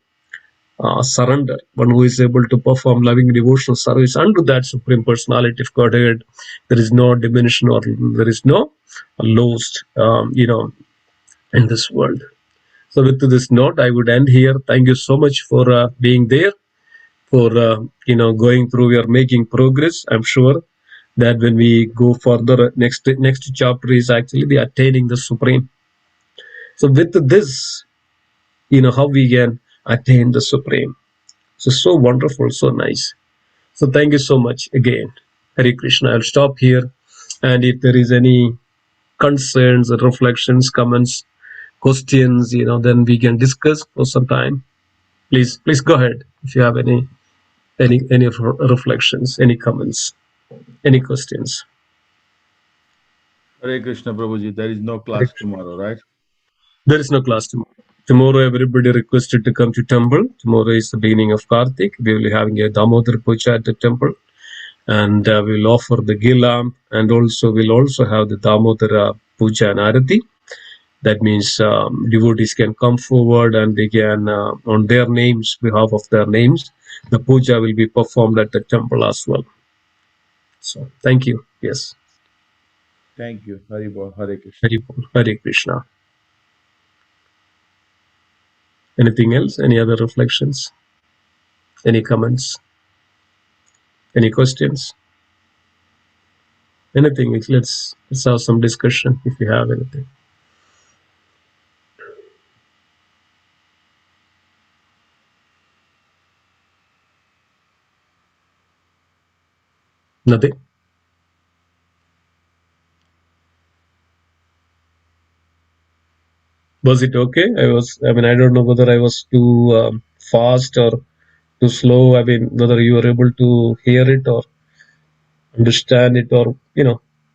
surrender, one who is able to perform loving devotional service unto that Supreme Personality of Godhead. There is no diminution, or there is no lost, in this world. So with this note, I would end here. Thank you so much for being there, for going through. We are making progress. I'm sure that when we go further, next chapter is actually the attaining the Supreme. So with this, how we can attain the Supreme. So wonderful, so nice. So thank you so much again. Hare Krishna. I'll stop here. And if there is any concerns, reflections, comments, questions, then we can discuss for some time. Please go ahead if you have any reflections, any comments, any questions. Hare Krishna, Prabhuji. There is no class tomorrow, right? There is no class tomorrow. Tomorrow, everybody requested to come to temple. Tomorrow is the beginning of Kartik. We will be having a Damodar Puja at the temple. And we'll offer the Gilam, and we'll also have the Damodara Puja and Arati. That means devotees can come forward and they can, on their names, behalf of their names, the puja will be performed at the temple as well. So thank you. Yes. Thank you. Hare Krishna. Hare Krishna. Anything else? Any other reflections? Any comments? Any questions? Anything? Let's have some discussion if you have anything. Nothing? Was it okay? I don't know whether I was too fast or too slow. Whether you were able to hear it or understand it, or,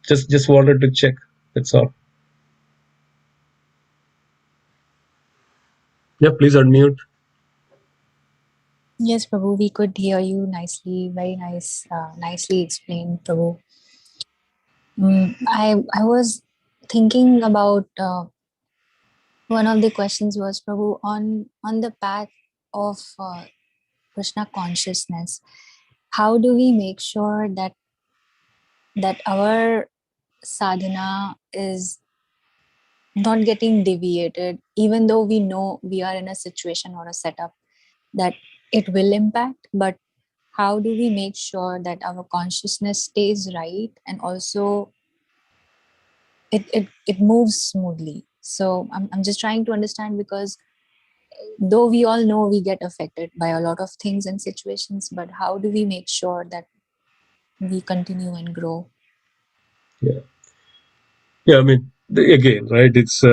just wanted to check. That's all. Yeah, please unmute. Yes, Prabhu, we could hear you nicely. Very nice, nicely explained, Prabhu. I was thinking about one of the questions was, Prabhu, on the path of Krishna consciousness. How do we make sure that our sadhana is not getting deviated, even though we know we are in a situation or a setup that it will impact, but how do we make sure that our consciousness stays right and also it moves smoothly? So I'm just trying to understand, because though we all know we get affected by a lot of things and situations, but how do we make sure that we continue and grow? Yeah, I mean, again, right? It's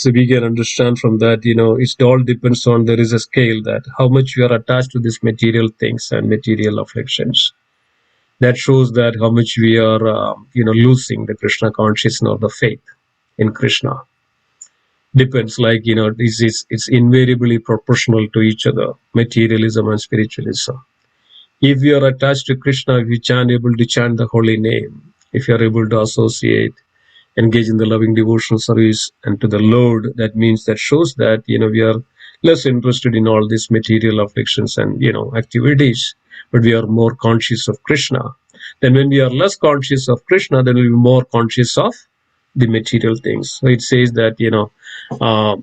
we can understand from that. It all depends on, there is a scale that how much we are attached to these material things and material afflictions. That shows that how much we are, losing the Krishna consciousness or the faith in Krishna. Depends, like, it's invariably proportional to each other, materialism and spiritualism. If you are attached to Krishna, if you are able to chant the holy name, if you are able to associate, engage in the loving devotional service and to the Lord, that means, that shows that, we are less interested in all these material afflictions and, activities, but we are more conscious of Krishna. Then when we are less conscious of Krishna, then we'll be more conscious of the material things. So it says that, uh,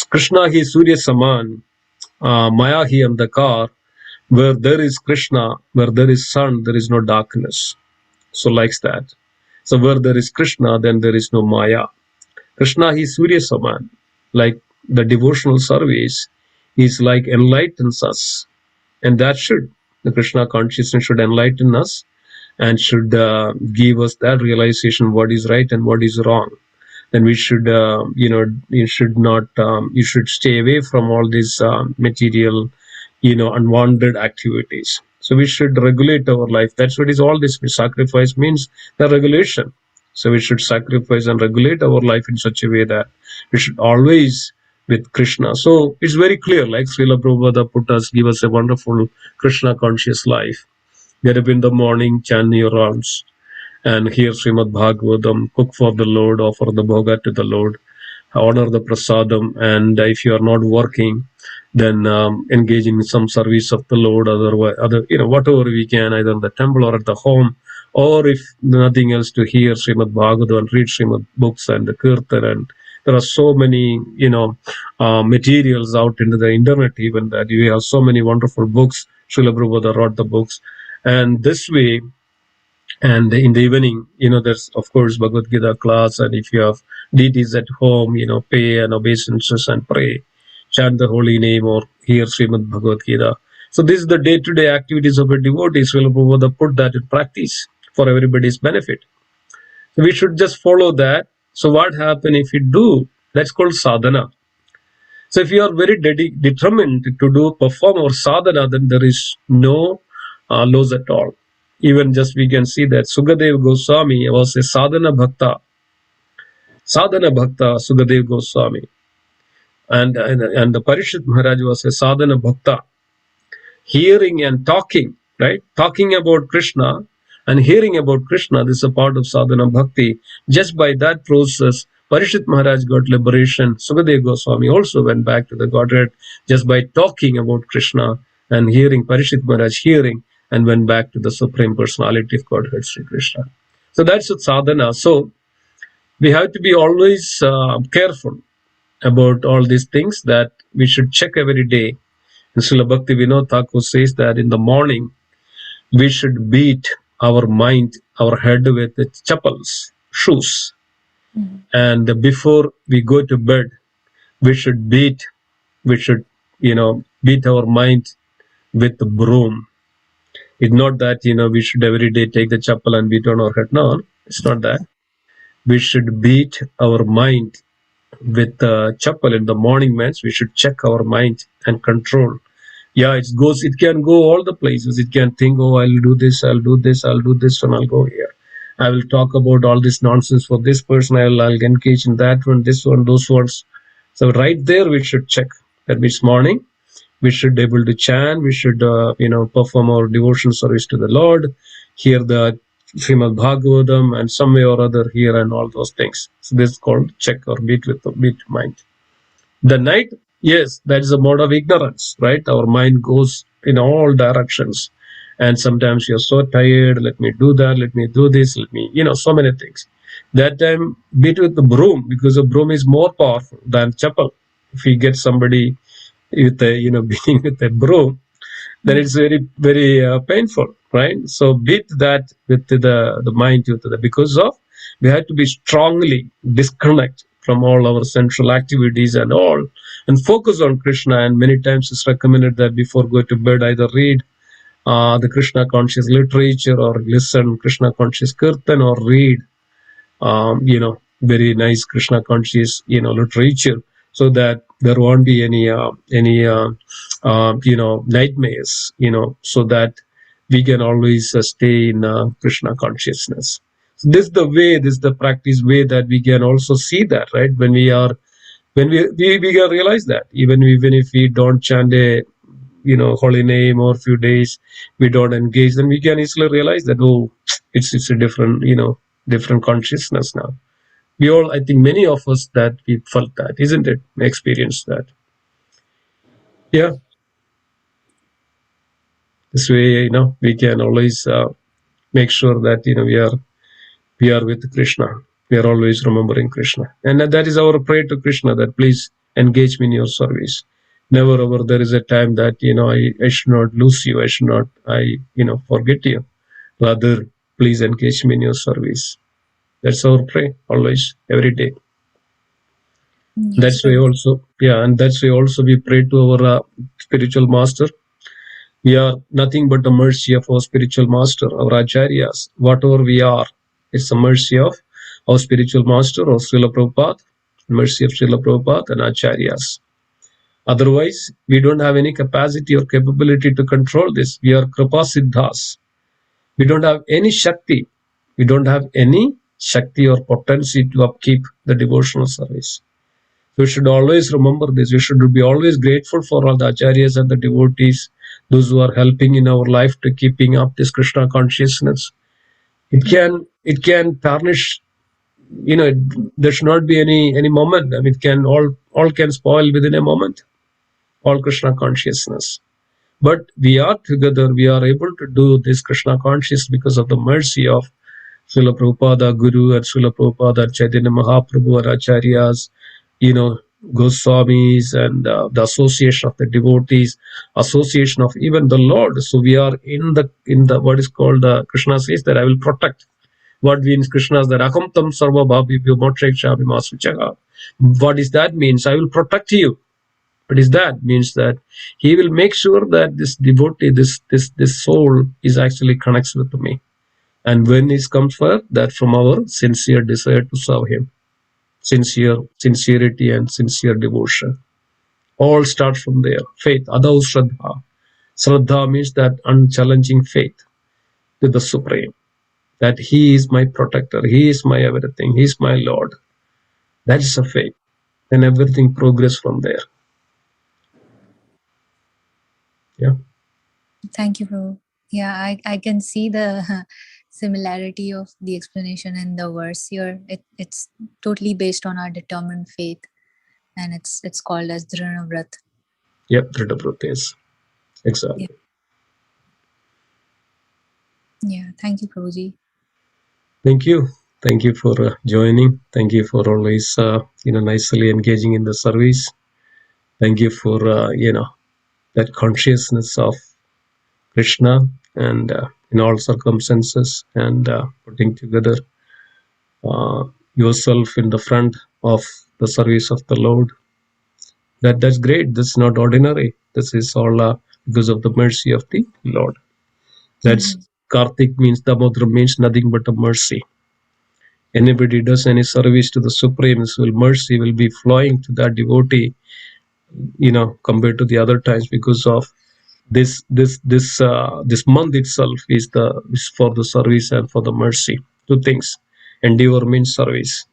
Krishna hi Surya Saman, Maya hi Andakar. Where there is Krishna, where there is sun, there is no darkness. So likes that. So where there is Krishna, then there is no Maya. Krishna is Surya Saman. Like the devotional service is like enlightens us. And that the Krishna consciousness should enlighten us and should give us that realization what is right and what is wrong. Then we should, you should not, you should stay away from all these material, unwanted activities. So we should regulate our life. That's what is all this. Sacrifice means the regulation. So we should sacrifice and regulate our life in such a way that we should always with Krishna. So it's very clear, like Srila Prabhupada give us a wonderful Krishna conscious life. Get up in the morning, chant your rounds, and hear Srimad Bhagavatam, cook for the Lord, offer the bhoga to the Lord, honor the prasadam, and if you are not working, then engage in some service of the Lord, whatever we can, either in the temple or at the home, or if nothing else, to hear Srimad Bhagavatam and read Srimad books and the Kirtan. And there are so many, materials out into the internet, even that we have so many wonderful books. Srila Prabhupada wrote the books, and this way. And in the evening, there's of course Bhagavad Gita class, and if you have deities at home, pay and obeisances and pray, chant the holy name, or hear Srimad Bhagavad Gita. So this is the day-to-day activities of a devotee. Srila Prabhupada put that in practice for everybody's benefit. So we should just follow that. So what happens if you do? That's called sadhana. So if you are very determined to perform our sadhana, then there is no loss at all. Even just we can see that Sukadev Goswami was a sadhana bhakta. Sadhana bhakta, Sukadev Goswami. And the Parishit Maharaj was a sadhana bhakta. Hearing and talking, right? Talking about Krishna and hearing about Krishna, this is a part of sadhana bhakti. Just by that process, Parishit Maharaj got liberation. Sukadev Goswami also went back to the Godhead just by talking about Krishna and hearing, Parishit Maharaj hearing, and went back to the Supreme Personality of Godhead, Sri Krishna. So that's what sadhana. So we have to be always careful about all these things, that we should check every day. And Srila Bhakti Vinod Thakur says that in the morning, we should beat our mind, our head with the chappals, shoes. Mm-hmm. And before we go to bed, we should beat our mind with the broom. It's not that, we should every day take the chappal and beat on our head. No, it's not that. We should beat our mind with the chappal in the morning, means we should check our mind and control. Yeah, it can go all the places. It can think, oh, I'll do this, and I'll go here. I will talk about all this nonsense for this person. I'll engage in that one, this one, those ones. So right there, we should check that this morning. We should be able to chant. We should, perform our devotion service to the Lord, hear the Srimad Bhagavatam, and some way or other hear and all those things. So this is called check or beat with the beat mind. The night, yes, that is a mode of ignorance, right? Our mind goes in all directions. And sometimes you're so tired, let me do that, let me do this, so many things. That time, beat with the broom, because the broom is more powerful than chappal. If you get somebody with beating with a broom, then it's very, very painful, right? So beat that with the mind, because of we have to be strongly disconnect from all our central activities and all, and focus on Krishna. And many times it's recommended that before go to bed, either read the Krishna conscious literature or listen Krishna conscious kirtan or read very nice Krishna conscious literature, so that there won't be any nightmares, so that we can always stay in Krishna consciousness. So this is the way, this is the practice way that we can also see that, right? When we are, when we can realize that even if we don't chant a holy name or few days we don't engage, then we can easily realize that, oh, it's a different different consciousness now. We all, I think many of us, that we felt that, isn't it? Experienced that. Yeah. This way, we can always make sure that we are with Krishna. We are always remembering Krishna, and that is our prayer to Krishna, that please engage me in your service. Never ever there is a time that I should not lose you. I should not forget you. Rather, please engage me in your service. That's our prayer always, every day. Yes, That's why also, and that's why also we pray to our spiritual master. We are nothing but the mercy of our spiritual master, our acharyas. Whatever we are, it's the mercy of our spiritual master, or Srila Prabhupada, mercy of Srila Prabhupada and acharyas. Otherwise, we don't have any capacity or capability to control this. We are Kripa Siddhas. We don't have any Shakti. We don't have any Shakti or potency to upkeep the devotional service. We should always remember this. We should be always grateful for all the acharyas and the devotees, those who are helping in our life to keeping up this Krishna consciousness. It can tarnish, there should not be any moment. I mean, it can all can spoil within a moment, all Krishna consciousness. But we are together, we are able to do this Krishna consciousness because of the mercy of Srila Prabhupada, Guru, and Srila Prabhupada, Chaitanya Mahaprabhu, and Acharyas, Goswamis, and the association of the devotees, association of even the Lord. So we are in the what is called, Krishna says that I will protect. What means Krishna is that Aham tam sarva bhabibhyo mokshekshami masuchaha. What is that means? I will protect you. What is that? Means that he will make sure that this devotee, this soul is actually connects with me. And when it comes for that, from our sincere desire to serve him, sincerity and sincere devotion, all start from there. Faith, adau shraddha. Shraddha means that unchallenging faith to the Supreme, that he is my protector, he is my everything, he is my Lord. That is a faith. Then everything progress from there. Yeah. Thank you, Prabhu. Yeah, I can see the similarity of the explanation in the verse here. It's totally based on our determined faith, and it's called as Dhrana Vrat. Yep, Dhrita yes. Exactly. Yeah, thank you, Prabhuji. Thank you. Thank you for joining. Thank you for always, nicely engaging in the service. Thank you for, that consciousness of Krishna, and in all circumstances, and putting together yourself in the front of the service of the Lord. That's great. That's not ordinary. This is all because of the mercy of the Lord. That's Kartik means, Damodar means nothing but a mercy. Anybody does any service to the Supreme, mercy will be flowing to that devotee, compared to the other times, because of this month itself is for the service and for the mercy. Two things. Endeavor means service,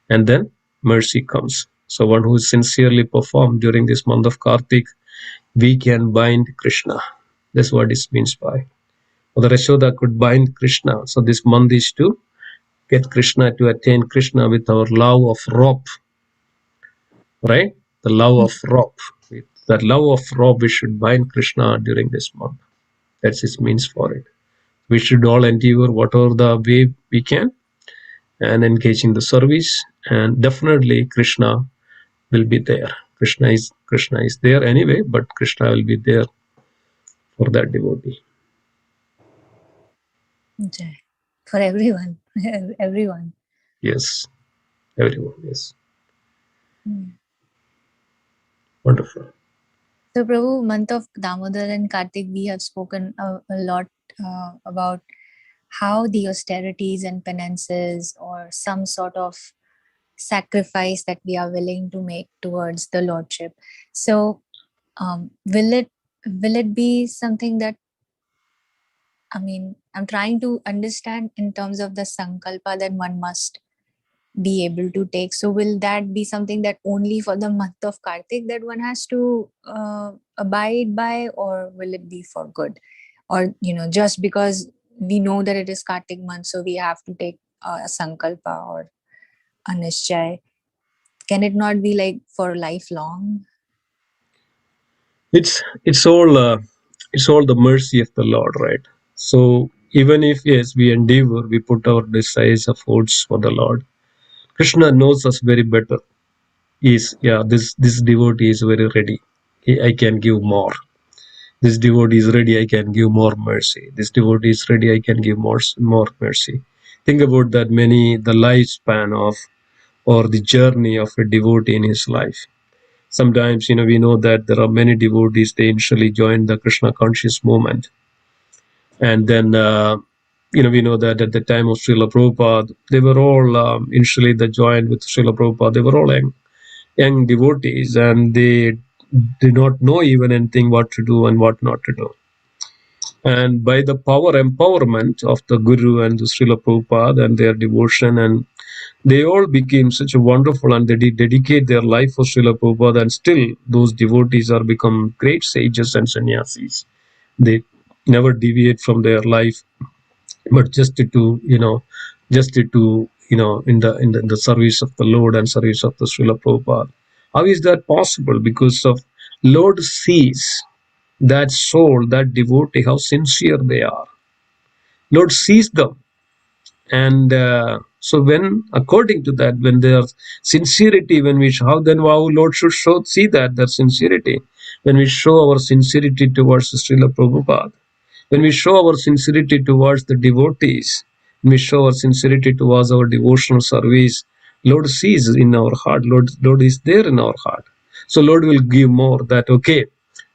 and then mercy comes. So one who sincerely performed during this month of Kartik, we can bind Krishna. That's what it means by. Mother Yashoda could bind Krishna. So this month is to get Krishna, to attain Krishna with our love of rope. Right? The love of rope. With that love of rope, we should bind Krishna during this month. That's its means for it. We should all endeavor whatever the way we can and engage in the service, and definitely Krishna will be there. Krishna is there anyway, but Krishna will be there for that devotee. For everyone. Everyone. Yes, everyone. Yes. Wonderful. So, Prabhu, month of Damodar and Kartik, we have spoken a lot about how the austerities and penances or some sort of sacrifice that we are willing to make towards the Lordship. So, will it be something that, I mean, I'm trying to understand in terms of the sankalpa that one must be able to take. So will that be something that only for the month of Kartik that one has to abide by, or will it be for good? Or, just because we know that it is Kartik month, so we have to take a sankalpa or a nischay. Can it not be like for lifelong? It's all the mercy of the Lord, right? So even if yes, we endeavor, we put our desires, efforts for the Lord. Krishna knows us very better. This devotee is very ready. I can give more. This devotee is ready. I can give more mercy. This devotee is ready. I can give more mercy. Think about that. The lifespan of or the journey of a devotee in his life. Sometimes, we know that there are many devotees, they initially joined the Krishna conscious movement. And then, we know that at the time of Srila Prabhupada, they were all initially they joined with Srila Prabhupada. They were all young devotees, and they did not know even anything what to do and what not to do. And by the power empowerment of the Guru and the Srila Prabhupada and their devotion, and they all became such a wonderful, and they did dedicate their life for Srila Prabhupada, and still those devotees are become great sages and sannyasis. They never deviate from their life, but just to in the service of the Lord and service of the Srila Prabhupada. How is that possible? Because of Lord sees that soul, that devotee, how sincere they are. Lord sees them. And so when, according to that, when their sincerity, how Lord should see that sincerity, when we show our sincerity towards Srila Prabhupada, when we show our sincerity towards the devotees, when we show our sincerity towards our devotional service, Lord sees in our heart. Lord is there in our heart. So Lord will give more. That okay.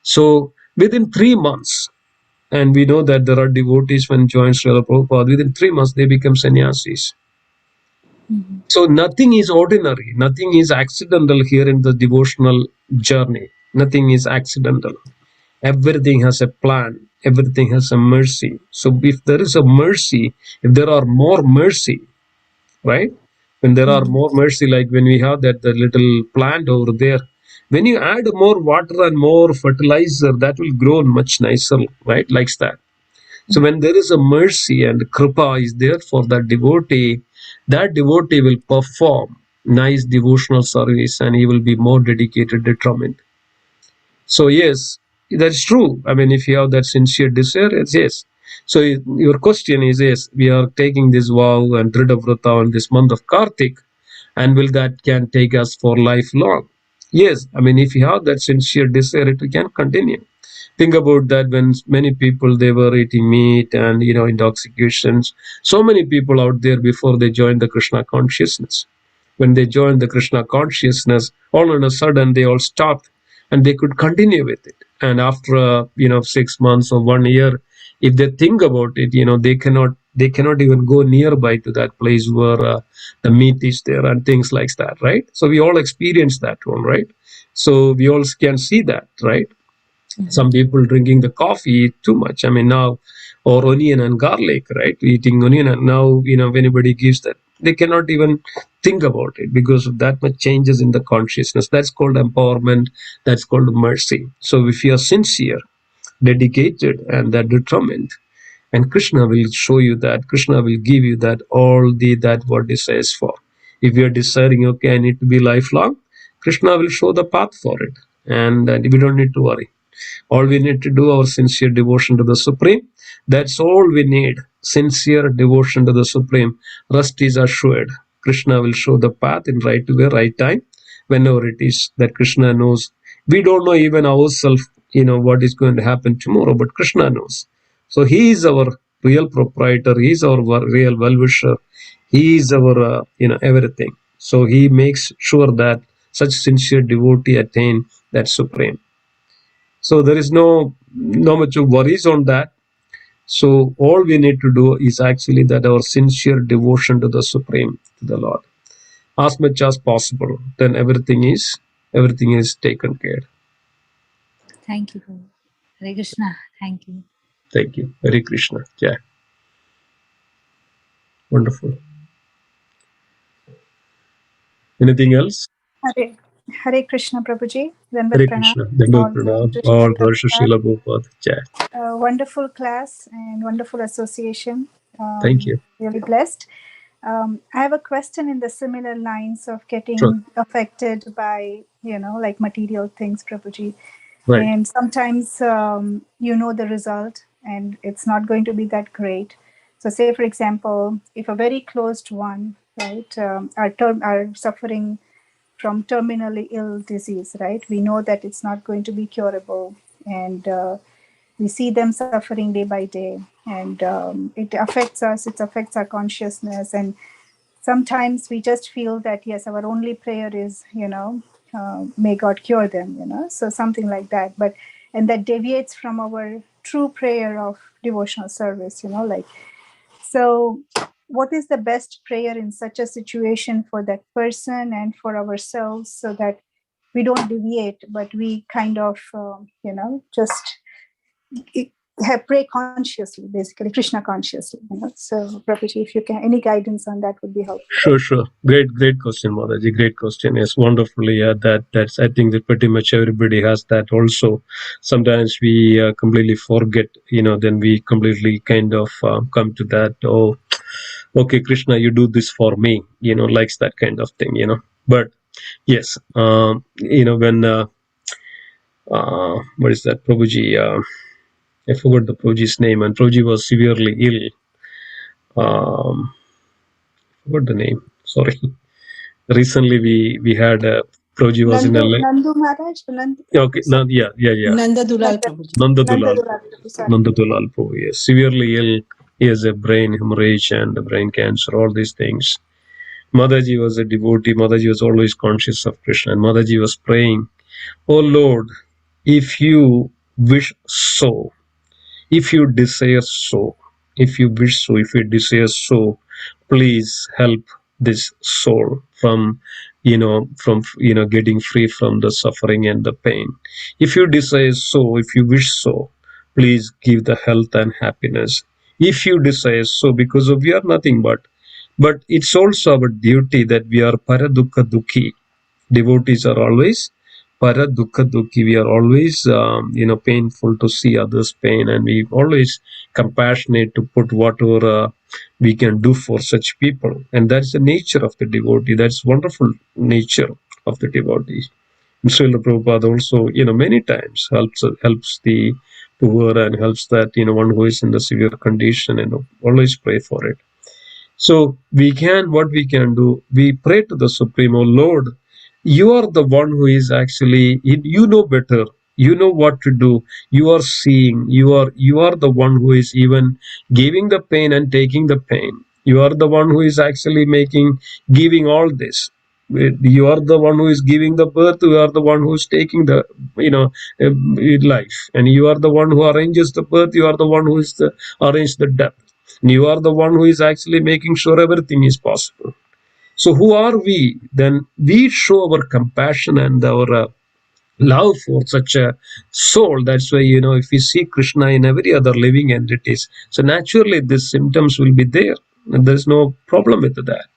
So within 3 months, and we know that there are devotees when join Srila Prabhupada, within 3 months they become sannyasis. Mhm. So nothing is ordinary, nothing is accidental here in the devotional journey. Nothing is accidental. Everything has a plan, everything has a mercy. So if there is a mercy, if there are more mercy, right? When there are more mercy, like when we have the little plant over there, when you add more water and more fertilizer, that will grow much nicer, right? Like that. So when there is a mercy and kripa is there for that devotee will perform nice devotional service, and he will be more dedicated, determined. So yes, that's true. I mean, if you have that sincere desire, it's yes. So your question is, yes, we are taking this vow and Dhrida Vrata on this month of Kartik, and will that can take us for lifelong? Yes, I mean, if you have that sincere desire, it can continue. Think about that. When many people, they were eating meat and intoxications, so many people out there before they joined the Krishna consciousness, when they joined the Krishna consciousness, all of a sudden they all stopped, and they could continue with it. And after 6 months or 1 year, if they think about it, they cannot even go nearby to that place where the meat is there and things like that, right? So we all experience that one, right? So we all can see that, right? Some people drinking the coffee too much, I mean, now, or onion and garlic, right? Eating onion, and now if anybody gives that, they cannot even think about it because of that much changes in the consciousness. That's called empowerment, that's called mercy. So if you are sincere, dedicated, and that determined, and Krishna will show you that, Krishna will give you that, all that what desires for. If you are desiring, okay, I need to be lifelong, Krishna will show the path for it, and we don't need to worry. All we need to do, our sincere devotion to the Supreme. That's all we need. Sincere devotion to the Supreme. Rest is assured. Krishna will show the path in right way, right time, whenever it is that Krishna knows. We don't know even ourselves, what is going to happen tomorrow, but Krishna knows. So He is our real proprietor. He is our real well-wisher. He is our, everything. So He makes sure that such sincere devotee attain that supreme. So there is no much of worries on that. So all we need to do is actually that our sincere devotion to the Supreme, to the Lord, as much as possible. Then everything is taken care. Thank you, Prabhu. Hare Krishna. Thank you. Thank you. Hare Krishna. Yeah. Wonderful. Anything else? Hare, Hare Krishna Prabhuji, Dandavat Hare Pranam, Krishna. Dandavad all Pranam. Rishi All Varsha Prabhupada. Srila Prabhupada. Yeah. Wonderful class and wonderful association. Thank you. Really blessed. I have a question in the similar lines of Sure. getting affected by, like material things, Prabhuji. Right. And sometimes you know the result and it's not going to be that great. So say, for example, if a very closed one, right, are suffering from terminally ill disease, right? We know that it's not going to be curable, and we see them suffering day by day, and it affects us. It affects our consciousness, and sometimes we just feel that yes, our only prayer is, may God cure them, so something like that. But and that deviates from our true prayer of devotional service, like. So, what is the best prayer in such a situation for that person and for ourselves so that we don't deviate, but we kind of, just pray consciously, basically, Krishna consciously. So, Prabhuji, if you can, any guidance on that would be helpful. Sure. Great question, Mataji. Great question. Yes, wonderfully. That's. I think that pretty much everybody has that also. Sometimes we completely forget. Then we completely kind of come to that. Oh, okay, Krishna, you do this for me. Likes that kind of thing. But yes, when what is that, Prabhuji? I forgot the Prabhuji's name, and Prabhuji was severely ill. Forgot the name. Sorry. Recently, we had Prabhuji was in a. Nandu Maharaj? Okay, yeah. Nanda Dulal Prabhuji. Nandadulal. Sorry. Nandadulal Prabhu, yes. Severely ill. He has a brain hemorrhage and a brain cancer, all these things. Mataji was a devotee. Mataji was always conscious of Krishna. And Mataji was praying, "Oh Lord, if you wish so, if you desire so, if you wish so, if you desire so, please help this soul from getting free from the suffering and the pain. If you desire so, if you wish so, please give the health and happiness. If you desire so, because of we are nothing but it's also our duty that we are paradukha dukhi. Devotees are always para dukkha dukhi. We are always painful to see others pain, and we always compassionate to put whatever we can do for such people. And that's the nature of the devotee. That's wonderful nature of the devotee. Srila Prabhupada also many times helps the poor and helps that one who is in the severe condition, and always pray for it. So what we can do, we pray to the Supreme, oh Lord, you are the one who is actually, you know better, you know what to do, you are seeing, you are the one who is even giving the pain and taking the pain. You are the one who is actually giving all this. You are the one who is giving the birth, you are the one who is taking the, life. And you are the one who arranges the birth, you are the one who is arrange the death. You are the one who is actually making sure everything is possible. So who are we? Then we show our compassion and our love for such a soul. That's why, if we see Krishna in every other living entities, so naturally these symptoms will be there. And there's no problem with that.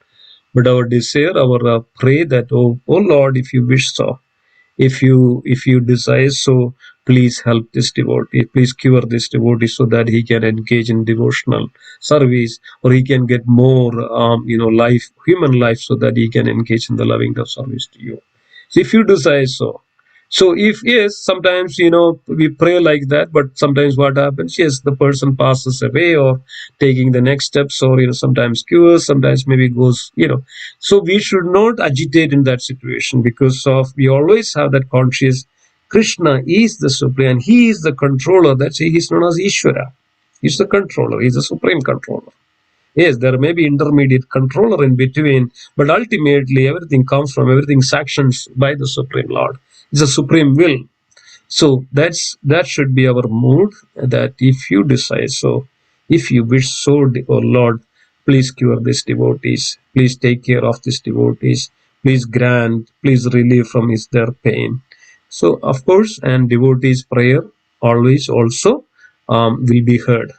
But our desire, our pray that, oh Lord, if you wish so, if you desire so, please help this devotee, please cure this devotee so that he can engage in devotional service, or he can get more human life, so that he can engage in the loving of service to you. So if you desire so if yes, sometimes we pray like that, but sometimes what happens, yes, the person passes away or taking the next steps, or sometimes cures, sometimes maybe goes, so we should not agitate in that situation, because of we always have that conscious Krishna is the supreme and he is the controller. That's why he's known as Ishvara. He's the controller, he's the supreme controller. Yes, there may be intermediate controller in between, but ultimately everything sanctions by the Supreme Lord. It's a supreme will. So that should be our mood, that if you decide so, if you wish so, oh Lord, please cure these devotees, please take care of these devotees, please grant, please relieve from their pain. So of course, and devotees' prayer always also will be heard.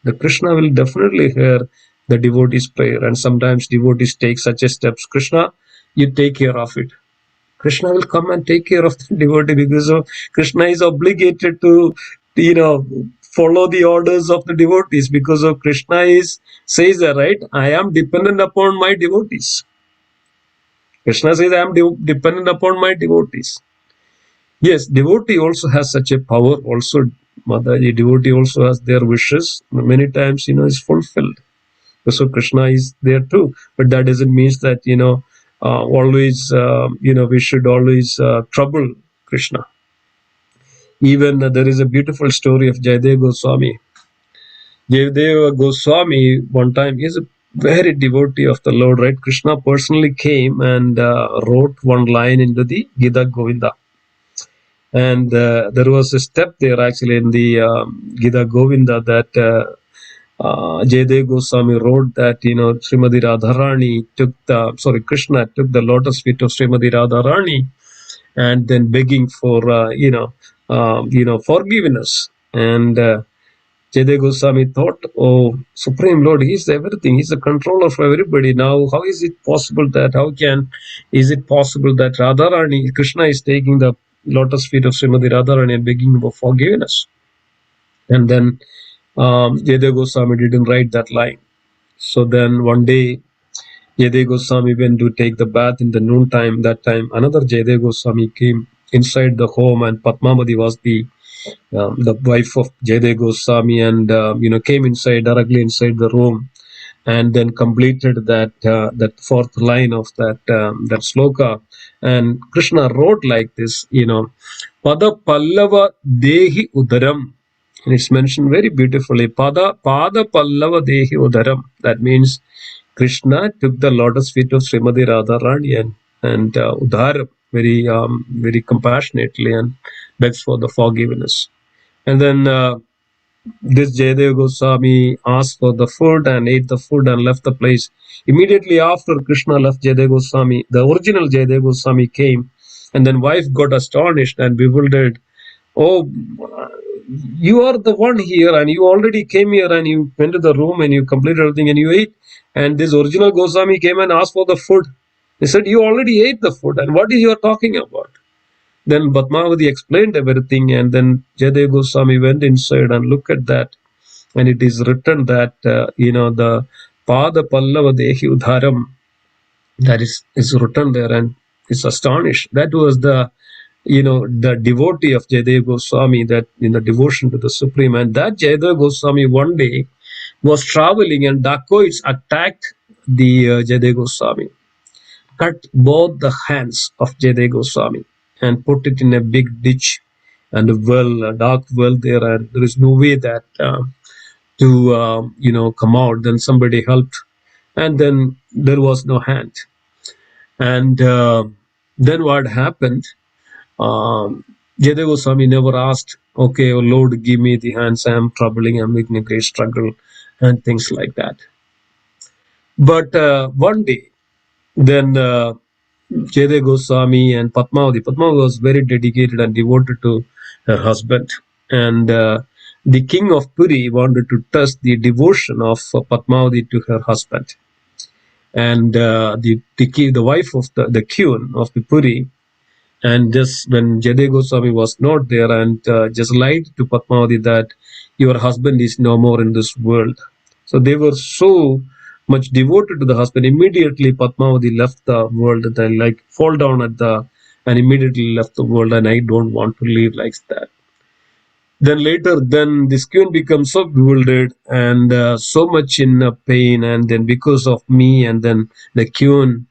The Krishna will definitely hear the devotees' prayer, and sometimes devotees take such a steps. Krishna, you take care of it. Krishna will come and take care of the devotee, because Krishna is obligated to, follow the orders of the devotees, because of Krishna says that, right? I am dependent upon my devotees. Krishna says I am dependent upon my devotees. Yes, devotee also has such a power. Also, Mataji, devotee also has their wishes. Many times, is fulfilled. So Krishna is there too, but that doesn't mean that always we should always trouble Krishna. Even there is a beautiful story of Jayadeva Goswami. Jayadeva Goswami one time is a very devotee of the Lord, right? Krishna personally came and wrote one line into the Gita Govinda. And there was a step there actually in the Gita Govinda that Jayadeva Goswami wrote that, Srimati Radharani Krishna took the lotus feet of Srimati Radharani and then begging for, forgiveness. And Jayadeva Goswami thought, oh, Supreme Lord, He's everything. He's the controller for everybody. Now, how is it possible that, Radharani, Krishna is taking the lotus feet of Srimati Radharani and begging for forgiveness? And then Jayadeva Goswami didn't write that line. So then one day, Jayadeva Goswami went to take the bath in the noontime. That time, another Jayadeva Goswami came inside the home, and Padmavati was the wife of Jayadeva Goswami, and came directly inside the room, and then completed that fourth line of that sloka. And Krishna wrote like this, Pada Pallava Dehi Udaram. And it's mentioned very beautifully. Pada Pallava Dehi Udaram. That means Krishna took the lotus feet of Srimati Radharani and Udharam very compassionately, and begs for the forgiveness. And then this Jayadeva Goswami asked for the food and ate the food and left the place. Immediately after Krishna left Jayadeva Goswami, the original Jayadeva Goswami came, and then wife got astonished and bewildered. Oh, you are the one here, and you already came here, and you went to the room and you completed everything and you ate. And this original Goswami came and asked for the food. He said, you already ate the food, and what is you are talking about? Then Padmavati explained everything, and then Jayadeva Goswami went inside and looked at that, and it is written that the Pada Pallava Dehi Udharam, that is written there, and is astonished. That was the devotee of Jayadeva Goswami, that in the devotion to the Supreme. And that Jayadeva Goswami one day was traveling, and dacoits attacked the Jayadeva Goswami, cut both the hands of Jayadeva Goswami and put it in a big ditch and a dark well there, and there is no way that to come out. Then somebody helped, and then there was no hand. And then what happened? Jayadeva Goswami never asked, okay, oh Lord, give me the hands, I am troubling, I'm making a great struggle, and things like that. But one day, then Jayadeva Goswami and Padmavati was very dedicated and devoted to her husband. And the king of Puri wanted to test the devotion of Padmavati to her husband. And the wife of the queen of the Puri, and just when Jayadeva Goswami was not there, and just lied to Padmavati that your husband is no more in this world. So they were so much devoted to the husband. Immediately Padmavati left the world, and then fall down and immediately left the world, and I don't want to live like that. Then later, then this queen becomes so bewildered and so much in pain, and then because of me, and then the queen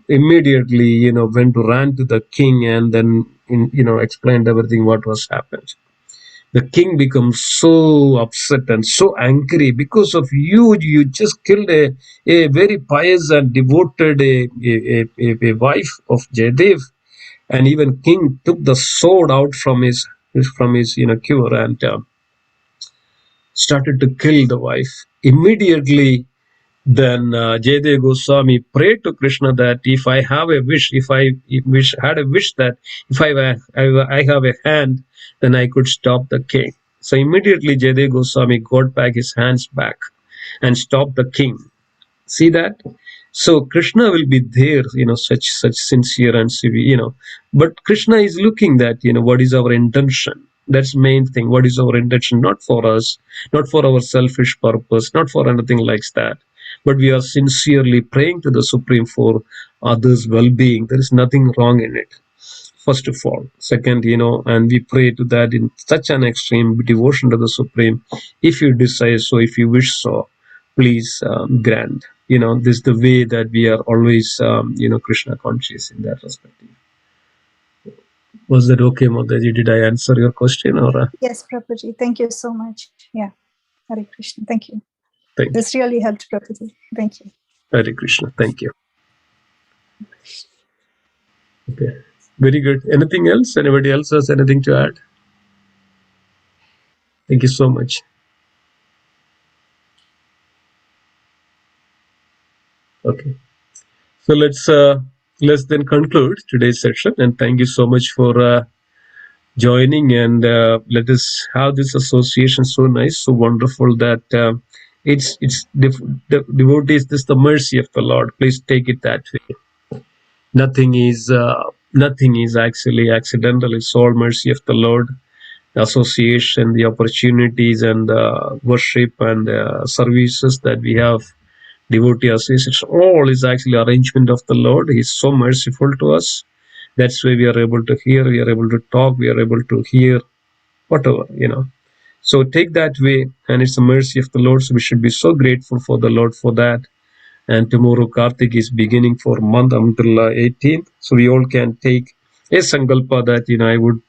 immediately ran to the king, and then explained everything what was happened. The king becomes so upset and so angry because of you. You just killed a very pious and devoted a wife of Jadev. And even king took the sword out from his quiver and started to kill the wife. Immediately, then Jaydev Goswami prayed to Krishna that if I have a wish, if I had a wish that if I have a hand, then I could stop the king. So immediately Jaydev Goswami got back his hands back and stopped the king. See that? So Krishna will be there, such sincere and severe, but Krishna is looking that, what is our intention. That's main thing. What is our intention? Not for us, not for our selfish purpose, not for anything like that, but we are sincerely praying to the Supreme for others' well-being. There is nothing wrong in it, first of all. Second, and we pray to that in such an extreme devotion to the Supreme. If you desire so, if you wish so, please grant. This is the way that we are always, Krishna conscious in that perspective. Was that okay, Mataji? Did I answer your question, or? Yes, Prabhuji. Thank you so much. Yeah. Hare Krishna. Thank you. Thank you. This really helped, Prabhuji. Thank you. Hare Krishna. Thank you. Okay. Very good. Anything else? Anybody else has anything to add? Thank you so much. Okay. So let's then conclude today's session, and thank you so much for joining, and let us have this association so nice, so wonderful that it's the devotees. This is the mercy of the Lord. Please take it that way. Nothing is actually accidental. It's all mercy of the Lord. The association, the opportunities, and worship and services that we have. Devotee association, all is actually arrangement of the Lord. He's so merciful to us. That's why we are able to hear, we are able to talk, we are able to hear, whatever, So take that way, and it's the mercy of the Lord. So we should be so grateful for the Lord for that. And tomorrow Kartik is beginning for month until 18th. So we all can take a sankalpa that, I would,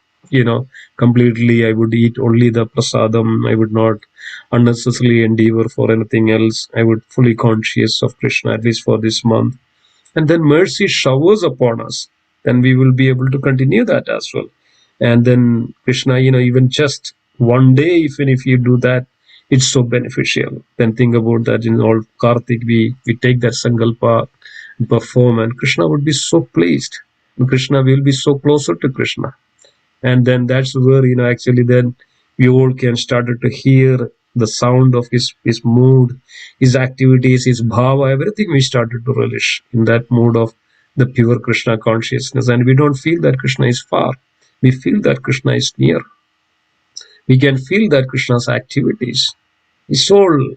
completely, I would eat only the prasadam. I would not unnecessarily endeavor for anything else. I would fully conscious of Krishna, at least for this month. And then mercy showers upon us. Then we will be able to continue that as well. And then Krishna, even just one day, even if you do that, it's so beneficial. Then think about that in all Kartik, we take that sankalpa and perform, and Krishna would be so pleased. And Krishna will be so closer to Krishna. And then that's where, actually then we all can start to hear the sound of his mood, his activities, his bhava, everything we started to relish in that mood of the pure Krishna consciousness. And we don't feel that Krishna is far. We feel that Krishna is near. We can feel that Krishna's activities. It's all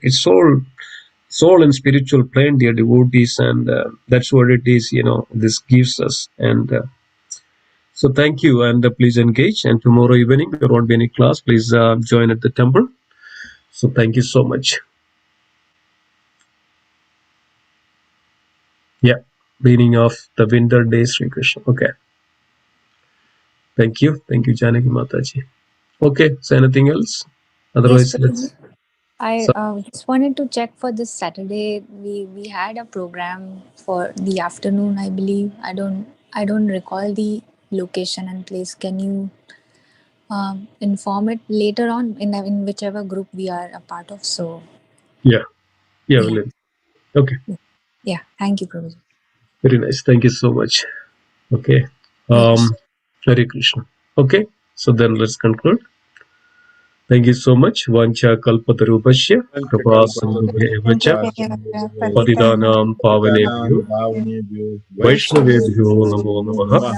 in spiritual plane, dear devotees, and that's what it is, this gives us. And so thank you, and please engage. And tomorrow evening, there won't be any class. Please join at the temple. So thank you so much. Yeah, beginning of the winter days, Sri Krishna. Okay. Thank you, Janaki Mataji. Okay, so anything else? Otherwise, Yes, let's. I just wanted to check for this Saturday. We had a program for the afternoon, I believe. I don't recall the location and place. Can you inform it later on in whichever group we are a part of? So Yeah. Yeah. Will. Okay. yeah, thank you, Prabhuji. Very nice. Thank you so much. Okay. Hare Krishna. Okay. So then let's conclude. Thank you so much. Vancha kalpatarubhashya kripa Thank you. sindhubhya Paritanam patidanam pavanebhyo Vaishnavebhyo namo namaha.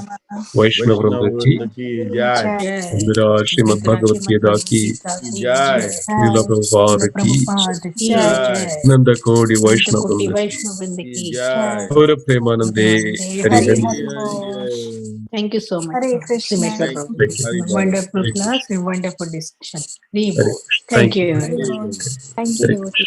Vaishnavramdati Jai. Indira Srimad Bhagavad Gita ki Jai. Srila Prabhupada ki Jai. Jai. Nanda Kodi Vaishnava Koti Vrinda ki Vaishnav Vrinda ki Jai. Gaura Premanande Hari Hari Hari. Hari Jai. Thank you so much, Hare Krishna. Simhesvara Thank Prabhu. Thank you. you. Haribol. Wonderful Hare class Krishna. and wonderful discussion. Very Hare good. Krishna. Thank Thank you. you. Hare Bol. Thank you, Hare devotee. Krishna.